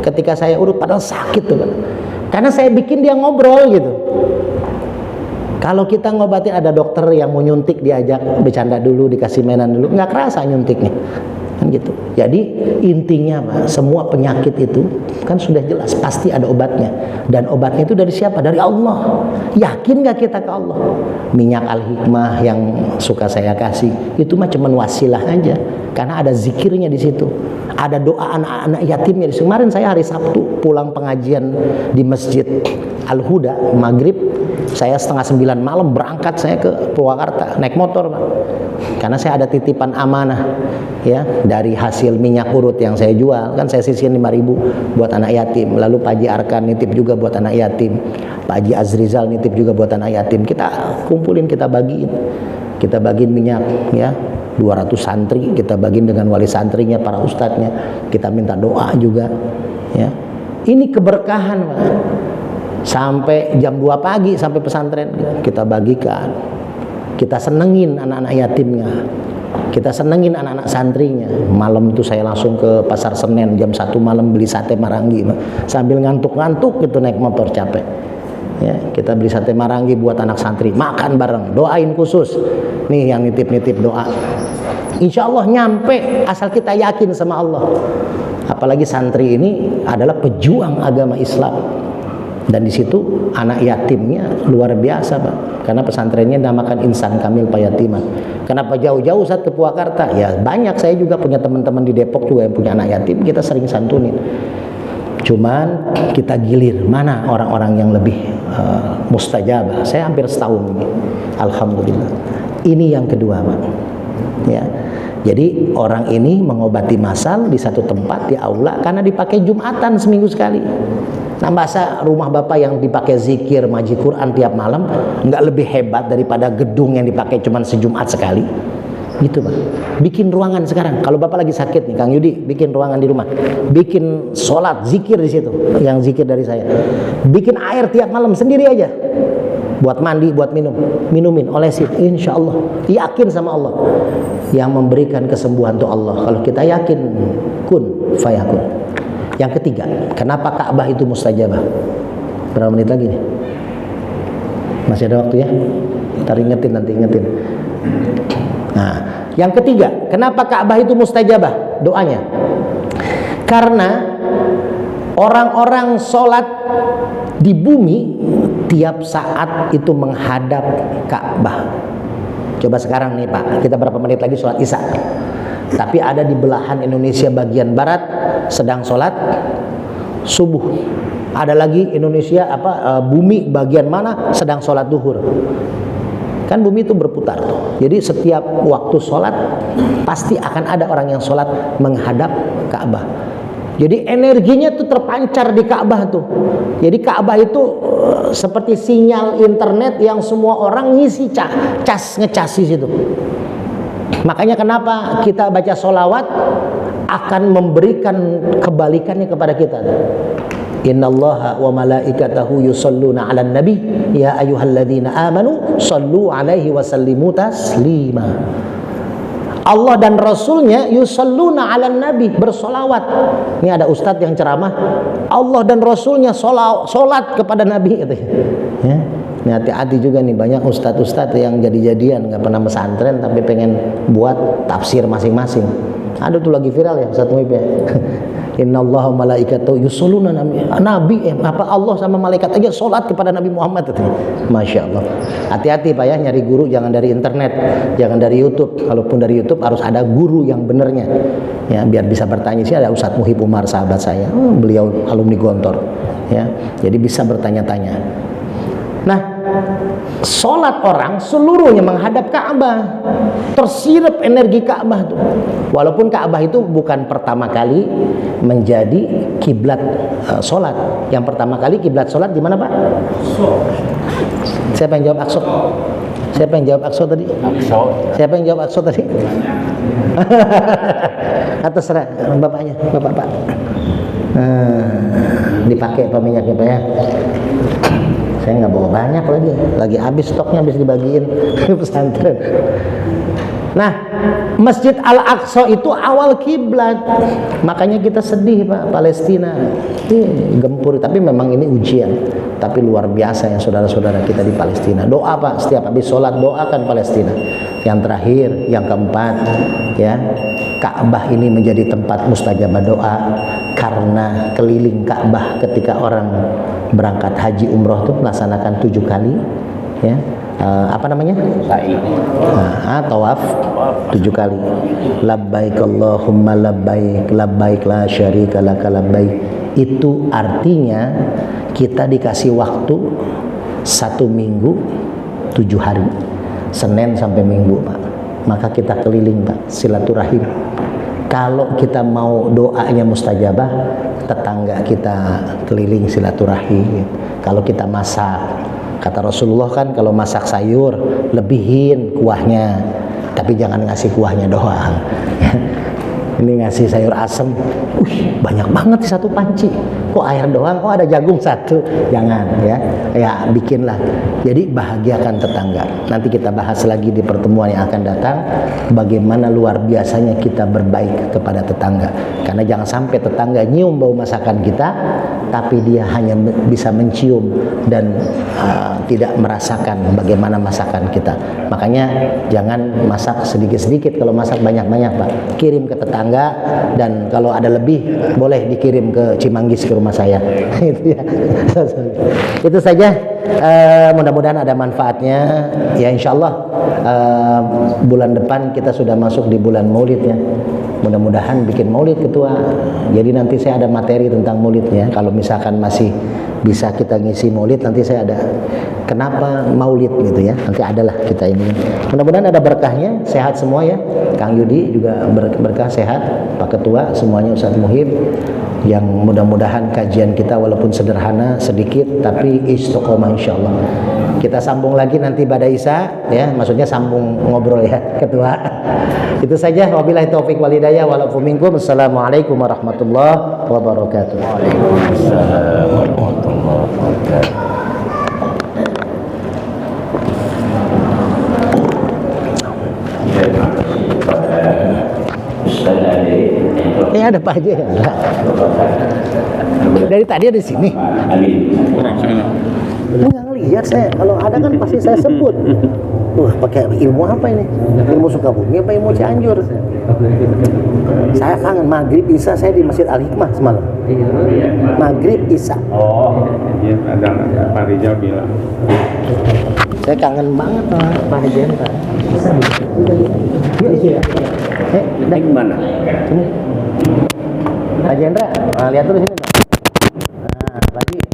ketika saya urut, padahal sakit tuh, Pak. Karena saya bikin dia ngobrol gitu. Kalau kita ngobatin, ada dokter yang mau nyuntik, diajak bercanda dulu, dikasih mainan dulu, nggak kerasa nyuntiknya kan gitu. Jadi intinya, Pak, semua penyakit itu kan sudah jelas pasti ada obatnya, dan obatnya itu dari siapa? Dari Allah. Yakin nggak kita ke Allah? Minyak Al-Hikmah yang suka saya kasih itu mah cuman wasilah aja, karena ada zikirnya di situ, ada doa anak-anak yatimnya di situ. Kemarin saya hari Sabtu pulang pengajian di Masjid Al-Huda maghrib, saya 8:30 malam berangkat saya ke Purwakarta naik motor, Pak, karena saya ada titipan amanah ya dari hasil minyak urut yang saya jual, kan saya sisihin 5.000 buat anak yatim. Lalu Pak Haji Arkan nitip juga buat anak yatim, Pak Haji Azrizal nitip juga buat anak yatim. Kita kumpulin, kita bagiin minyak ya, 200 santri kita bagiin dengan wali santrinya, para ustadznya, kita minta doa juga ya. Ini keberkahan, Pak. Sampai jam 2 pagi sampai pesantren kita bagikan, kita senengin anak-anak yatimnya, kita senengin anak-anak santrinya. Malam itu saya langsung ke Pasar Senen jam 1 malam beli sate marangi, sambil ngantuk-ngantuk gitu naik motor capek ya, kita beli sate marangi buat anak santri, makan bareng, doain khusus nih yang nitip-nitip doa. Insya Allah nyampe, asal kita yakin sama Allah. Apalagi santri ini adalah pejuang agama Islam. Dan di situ anak yatimnya luar biasa, Pak. Karena pesantrennya namakan Insan Kamil Payatiman. Kenapa jauh-jauh saat ke Purwakarta? Ya banyak, saya juga punya teman-teman di Depok juga yang punya anak yatim, kita sering santunin. Cuman kita gilir mana orang-orang yang lebih mustajabah. Saya hampir setahun ini, alhamdulillah. Ini yang kedua, Pak. Ya. Jadi orang ini mengobati masal di satu tempat di aula karena dipakai Jumatan seminggu sekali. Nah, masa rumah Bapak yang dipakai zikir, maji Quran tiap malam nggak lebih hebat daripada gedung yang dipakai cuma sejumat sekali? Gitu, Pak. Bikin ruangan sekarang. Kalau Bapak lagi sakit nih, Kang Yudi, bikin ruangan di rumah. Bikin sholat, zikir di situ. Yang zikir dari saya. Bikin air tiap malam sendiri aja. Buat mandi, buat minum. Minumin, olesin. Insya Allah. Yakin sama Allah. Yang memberikan kesembuhan itu Allah. Kalau kita yakin, kun fayakun. Yang ketiga, kenapa Ka'bah itu mustajabah? Berapa menit lagi nih? Masih ada waktu ya? Ntar ingetin, nanti ingetin. Nah, yang ketiga, kenapa Ka'bah itu mustajabah doanya? Karena orang-orang sholat di bumi tiap saat itu menghadap Ka'bah. Coba sekarang nih, Pak, kita berapa menit lagi sholat Isya? Tapi ada di belahan Indonesia bagian barat sedang sholat subuh. Ada lagi Indonesia bumi bagian mana sedang sholat duhur. Kan bumi itu berputar tuh. Jadi setiap waktu sholat pasti akan ada orang yang sholat menghadap Ka'bah. Jadi energinya tuh terpancar di Ka'bah tuh. Jadi Ka'bah itu seperti sinyal internet yang semua orang ngisi ngecas di situ. Makanya kenapa kita baca sholawat akan memberikan kebalikannya kepada kita. Innallaha wa malaikatahu yusholluna 'alan nabi ya ayyuhalladzina amanu shallu 'alaihi wa sallimu taslima. Allah dan Rasulnya yusalluna 'alan nabi, bersolawat. Ini ada ustadz yang ceramah, Allah dan Rasulnya solat kepada Nabi gitu ya. Ini hati-hati juga nih, banyak ustadz-ustadz yang jadi-jadian nggak pernah pesantren tapi pengen buat tafsir masing-masing. Ada tuh lagi viral ya Ustadz Muhib ya. Innallaha malaikatahu yusholluna nabi Allah sama malaikat aja sholat kepada Nabi Muhammad itu. Masya Allah. Hati-hati Pak ya, nyari guru jangan dari internet, jangan dari YouTube. Kalaupun dari YouTube harus ada guru yang benernya ya, biar bisa bertanya. Sih ada Ustadz Muhib Umar sahabat saya, beliau alumni Gontor ya, jadi bisa bertanya-tanya. Nah, sholat orang seluruhnya menghadap Ka'bah, tersirap energi Ka'bah tuh. Walaupun Ka'bah itu bukan pertama kali menjadi kiblat sholat. Yang pertama kali kiblat sholat di mana Pak? Siapa yang jawab Aqsa? Siapa yang jawab Aqsa tadi? Siapa yang jawab Aqsa tadi? Atas serah bapaknya, bapak Pak. Dipakai Pak minyaknya Pak ya. Saya nggak bawa banyak lagi habis stoknya, habis dibagiin ke pesantren. Nah, Masjid Al-Aqsa itu awal kiblat, makanya kita sedih Pak, Palestina gempur, tapi memang ini ujian, tapi luar biasa ya saudara-saudara kita di Palestina. Doa Pak, setiap habis sholat doakan Palestina. Yang terakhir, yang keempat ya, Ka'bah ini menjadi tempat mustajabah doa karena keliling Ka'bah ketika orang berangkat haji umroh tuh melaksanakan 7 kali ya, apa namanya? Tawaf 7 kali. Labbaik Allahumma labbaik, labbaik la syarika laka labbaik. Itu artinya kita dikasih waktu 1 minggu 7 hari, Senin sampai Minggu Pak. Maka kita keliling Pak, silaturahim. Kalau kita mau doanya mustajabah, tetangga kita keliling silaturahim. Kalau kita masak, kata Rasulullah kan kalau masak sayur lebihin kuahnya, tapi jangan ngasih kuahnya doang. Ini ngasih sayur asem, banyak banget di satu panci. Kok air doang? Kok ada jagung satu? Jangan ya. Ya bikinlah. Jadi bahagiakan tetangga. Nanti kita bahas lagi di pertemuan yang akan datang bagaimana luar biasanya kita berbaik kepada tetangga. Karena jangan sampai tetangga nyium bau masakan kita, tapi dia hanya bisa mencium dan tidak merasakan bagaimana masakan kita. Makanya jangan masak sedikit-sedikit, kalau masak banyak-banyak Pak. Kirim ke tetangga, dan kalau ada lebih boleh dikirim ke Cimanggis ke rumah saya. Itu ya. Itu saja. Mudah-mudahan ada manfaatnya. Ya insya Allah bulan depan kita sudah masuk di bulan Maulid ya. Mudah-mudahan bikin Maulid ketua. Jadi nanti saya ada materi tentang Maulidnya. Kalau misalkan masih bisa kita ngisi Maulid, nanti saya ada kenapa Maulid gitu ya. Nanti adalah kita ini. Mudah-mudahan ada berkahnya. Sehat semua ya. Kang Yudi juga berkah, sehat. Pak Ketua, semuanya, Ustadz Muhib, yang mudah-mudahan kajian kita walaupun sederhana sedikit tapi istiqomah insyaallah. Kita sambung lagi nanti pada Isya ya, maksudnya sambung ngobrol ya Ketua. Itu saja, wabillahi taufik wal hidayah, walafu minkum. Assalamualaikum warahmatullahi wabarakatuh. Waalaikumsalam warahmatullahi wabarakatuh. Ada Pak Haji ya? Dari tadi ada di sini. Enggak ngelihat saya. Kalau ada kan pasti saya sebut. Wah, pakai ilmu apa ini? Ilmu Sukabumi apa ilmu Cianjur? Saya kangen maghrib Isya, saya di Masjid Al-Hikmah semalam. Maghrib Isya. Oh, iya ada Pak Rizal bilang. Saya kangen banget sama Pak Haji Hendra. Iya. Ini kemana? Pak Haji Hendra, lihat dulu sini. Nah, Pak Haji. Nah.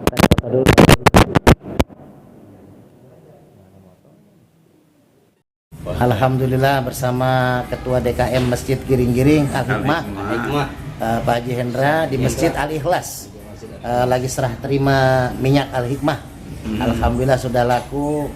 Kita foto dulu. Alhamdulillah bersama Ketua DKM Masjid Giring-Giring Al-Hikmah, Pak Haji Hendra di Masjid Al-Ikhlas. Lagi serah terima minyak Al-Hikmah. Alhamdulillah sudah laku.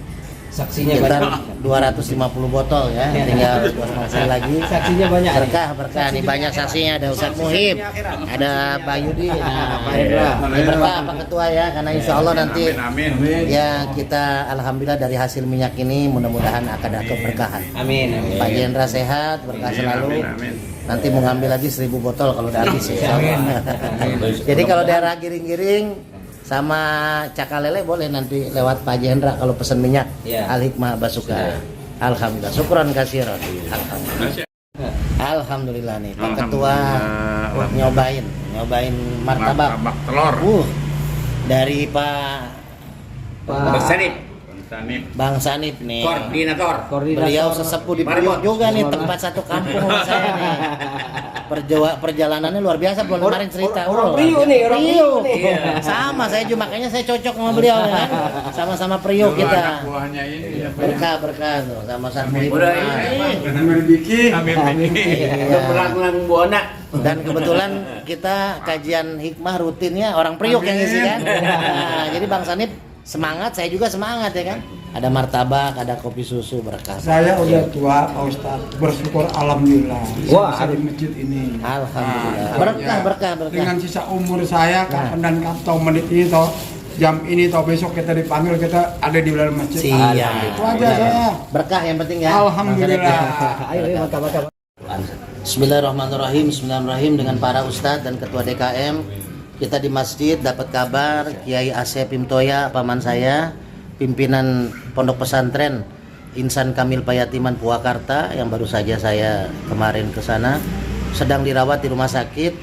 Saksinya Sekitar banyak. 250 botol ya. Tinggal 2 selesai lagi. Saksinya banyak. Berkah nih banyak saksinya. Ada Ustadz Muhib, ada Pak Yudi, Pak Hendra. Ini berkah Pak Ketua ya, karena insya Allah nanti Amin. ya kita alhamdulillah dari hasil minyak ini mudah-mudahan akan ada keberkahan. Amin. Amin. Pak Hendra sehat, berkah selalu. Amin. Nanti mau ngambil lagi 1000 botol kalau udah habis ya. Jadi kalau daerah Giring-Giring sama Cakalele boleh nanti lewat Pak Hendra kalau pesan minyak. Ya. Al-Hikmah Basuka. Alhamdulillah. Syukron kasiron. Alhamdulillah nih Pak Ketua nyobain martabak. Martabak telur. Dari Pak Sanip. Bang Sanip nih. Koordinator. Beliau sesepuh di Priok juga nih, tempat satu kampung sama saya nih. Perjalanannya luar biasa, bulan kemarin cerita. Orang Priok nih, orang Priok nih. Iya. Sama saya juga, makanya saya cocok sama beliau kan. Sama-sama Priok Dulu kita. anak buahnya ini. Berkah tuh sama Sang Muhib. Udah Amin. Belang-belang buana. Dan kebetulan kita kajian hikmah rutinnya orang Priok yang ngisi kan. Nah, jadi Bang Sanip semangat, saya juga semangat ya kan. Ada martabak, ada kopi susu, berkah. Saya udah tua Pak Ustadz, bersyukur alhamdulillah Wah, bisa di masjid ini. Alhamdulillah. Ya, Berkah. Dengan sisa umur saya kapan dan kapan menit ini toh jam ini toh besok kita dipanggil kita ada di dalam masjid. Siap. Itu aja saya. Berkah yang penting ya. Alhamdulillah. Ayo, mantap. Bismillahirrahmanirrahim dengan para ustadz dan ketua DKM. Kita di masjid dapat kabar Kiai Asep Pimtoya, paman saya, pimpinan pondok pesantren Insan Kamil Payatiman Purwakarta yang baru saja saya kemarin ke sana sedang dirawat di rumah sakit.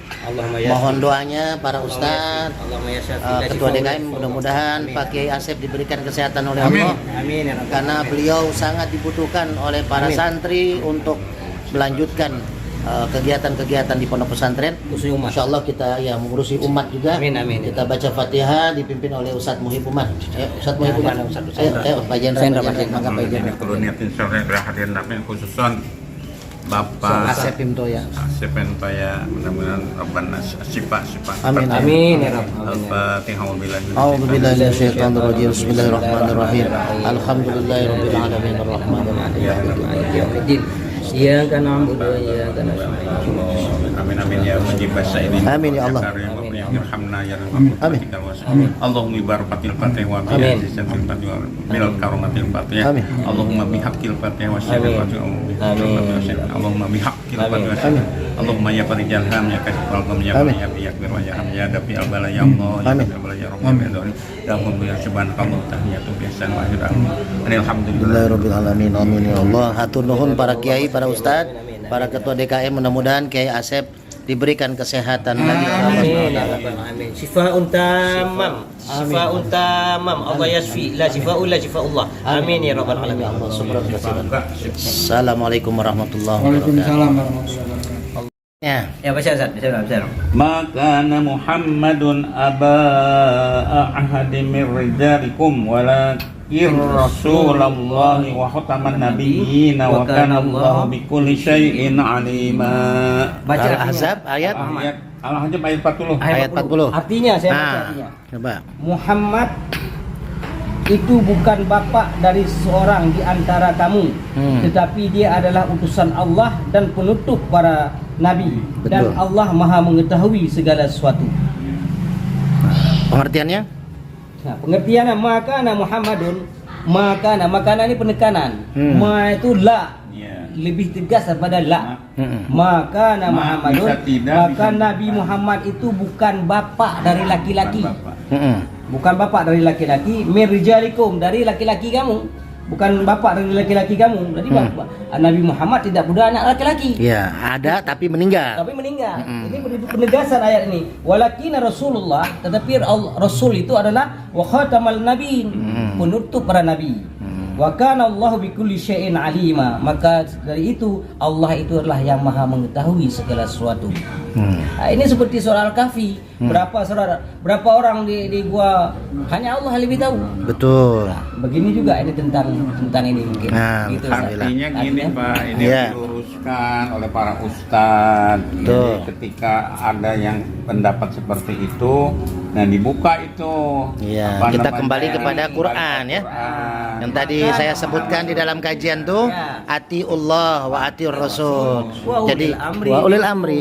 Mohon doanya para ustadz, ketua DKM, mudah-mudahan Pak Kiai Asep diberikan kesehatan oleh Allah. Amin. Karena beliau sangat dibutuhkan oleh para santri untuk melanjutkan kegiatan-kegiatan di pondok pesantren. Insya Allah kita ya mengurusi umat juga. Amin. Kita baca Fatihah dipimpin oleh Ustadz Muhib Umar. Ustadz Muhib Umar. Ayo Pak Jendra. Mangga Pak Jendra. Kalau niatin sore berhadirin tapi khususon Bapak Asep Pimtoya. Asep Pimtoya, mudah-mudahan Rabbana syifa. Amin. Amin ya Rabb. Al-Fatihah A'udzubillahi minasyaitonir rajim. Bismillahirrahmanirrahim. Alhamdulillahirabbil alamin arrahmanir rahim. Iyyaka na'budu wa iyyaka nasta'in. Amin ya mujib basa ini. Amin ya Allah. Irhamna ya Rabbana. Allahumma barakatil fatihah wa bi'izzatil fatihah wa bil karomatil fatihah. Allahumma bihaqqil fatihah wa syiril fatihah. Allahumma bihaqqil fatihah. Allahumma ya farijal ham ya kasifal gham ya ya biyak wa ya ham ya dafi al bala ya Allah ya bala ya Rabb ya Allah ya subhanakallah tahiyatu bisan wa Alhamdulillahirabbil alamin. Amin ya Allah. Hatur nuhun para kiai, para ustadz, para ketua DKM, mudah-mudahan Kiai Asep diberikan kesehatan lagi. Amin. Shifaa'un tamam. Shifaa'un tamam. Allah yasfi. La shifaa'un la shifaa'ullah. Amin ya rabbal alamin. Assalamualaikum warahmatullahi wabarakatuh. Waalaikumsalam warahmatullahi wabarakatuh. Ya, baca Ustaz. Baca. Maka Muhammadun aba ahadin min rijalikum walakin Rasulullah wa khataman nabiyyin wa kana Allah bikulli syai'in alima. Baca Al-Ahzab ayat Al-Ahzab ayat 40. ayat 40. Artinya saya baca artinya. Coba. Muhammad itu bukan bapak dari seorang di antara kamu, tetapi dia adalah utusan Allah dan penutup para nabi. Betul. Dan Allah Maha mengetahui segala sesuatu. Pengertiannya? Nah, pengertiannya makana Muhammadun, makana ini penekanan. Ma itu la, lebih tegas daripada la. Makana Muhammadun, maka Nabi Muhammad itu bukan bapak dari laki-laki. Bukan bapak dari laki-laki, mirjalikum, dari laki-laki kamu. Bukan bapak dari laki-laki kamu. Jadi bapak Nabi Muhammad tidak punya anak laki-laki. Ya, ada tapi meninggal. Tapi meninggal. Ini penegasan ayat ini. Walakin Rasulullah, tetapi Rasul itu adalah wa khatamal nabiyyin, penutup para nabi. Wa kana Allah bikulli syai'in alima. Maka dari itu Allah itu adalah yang Maha mengetahui segala sesuatu. Nah, ini seperti surah Al-Kahfi. Berapa orang di gua, hanya Allah yang lebih tahu. Betul. Begini juga ini tentang ini mungkin. Nah, Gitu, Artinya gini Artinya, Pak, ini Iya. diluruskan oleh para ustadz. Jadi Betul. ketika ada yang pendapat seperti itu, nah dibuka itu. Iya, apa kita namanya, kembali kepada Quran ya. Quran. Yang tadi saya sebutkan di dalam kajian tuh, atiullah wa atiur rasul. Jadi wa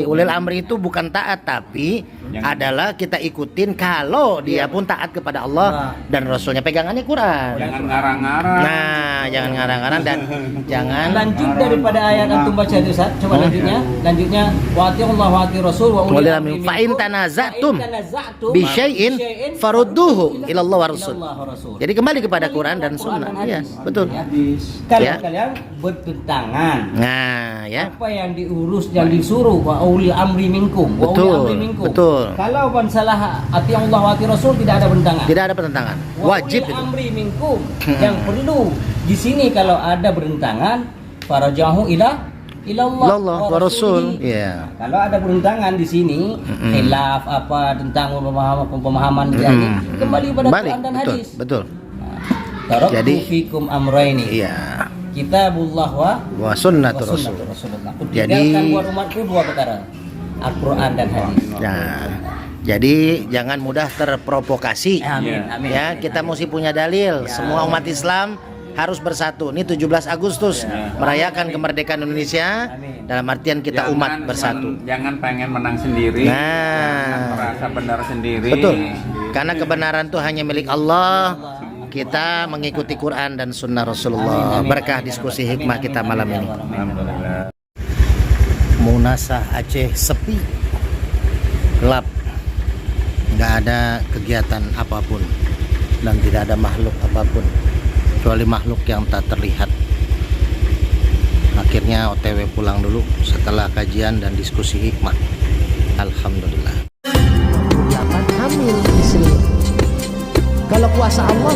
ulil amri itu bukan taat, tapi adalah kita ikutin kalau dia pun taat kepada Allah dan Rasulnya, pegangannya Quran. Jangan ngarang-ngarang. Nah, jangan ngarang-ngarang dan jangan lanjut daripada ayat antum baca itu Ustaz. Coba lanjutnya wa atiullah wa atiur rasul wa ulil amri fa in tanazatum bi syai'in bisyai'in farudduhu ila Allah wa Rasul. ilallah wa rasul. Jadi kembali kepada Quran dan Sunnah. Iya, betul. Kalau Ya. kalian bertentangan Nah, ya. apa yang diurus dan disuruh wa ulil amri minkum wa Betul, ulil amri minkum. betul. Kalau masalah ati Allah wa ati Rasul tidak ada bentangan. Tidak ada pertentangan. Wa Wajib ulil itu. amri minkum. Yang perlu di sini kalau ada bertentangan farajahu ila Allah Allah wa Rasul. rasulihi. Iya. Kalau ada bertentangan di sini khilaf apa tentang pemahaman ini kembali pada Balik, Quran dan betul, hadis. betul. Taraktu Jadi- fikum amraini. Iya. Kitabullah Wa sunnatur wa Rasul. sunnatu Rasulullah. Aku Jadi- tinggalkan buat umatku dua perkara. Al-Quran dan hadis. Nah, jadi jangan mudah terprovokasi. Amin. Amin. Ya, kita mesti punya dalil. Semua umat Islam harus bersatu. Ini 17 Agustus merayakan kemerdekaan Indonesia. Amin. Dalam artian kita umat bersatu. Jangan pengen menang sendiri. Nah. Jangan merasa benar sendiri. Betul. Karena kebenaran itu hanya milik Allah. Kita mengikuti Quran dan Sunnah Rasulullah. Berkah diskusi hikmah kita malam ini. Alhamdulillah. Munasah Aceh sepi, gelap, nggak ada kegiatan apapun dan tidak ada makhluk apapun kecuali makhluk yang tak terlihat. Akhirnya OTW pulang dulu setelah kajian dan diskusi hikmah. Alhamdulillah. 8 hamil di sini. Kalau kuasa Allah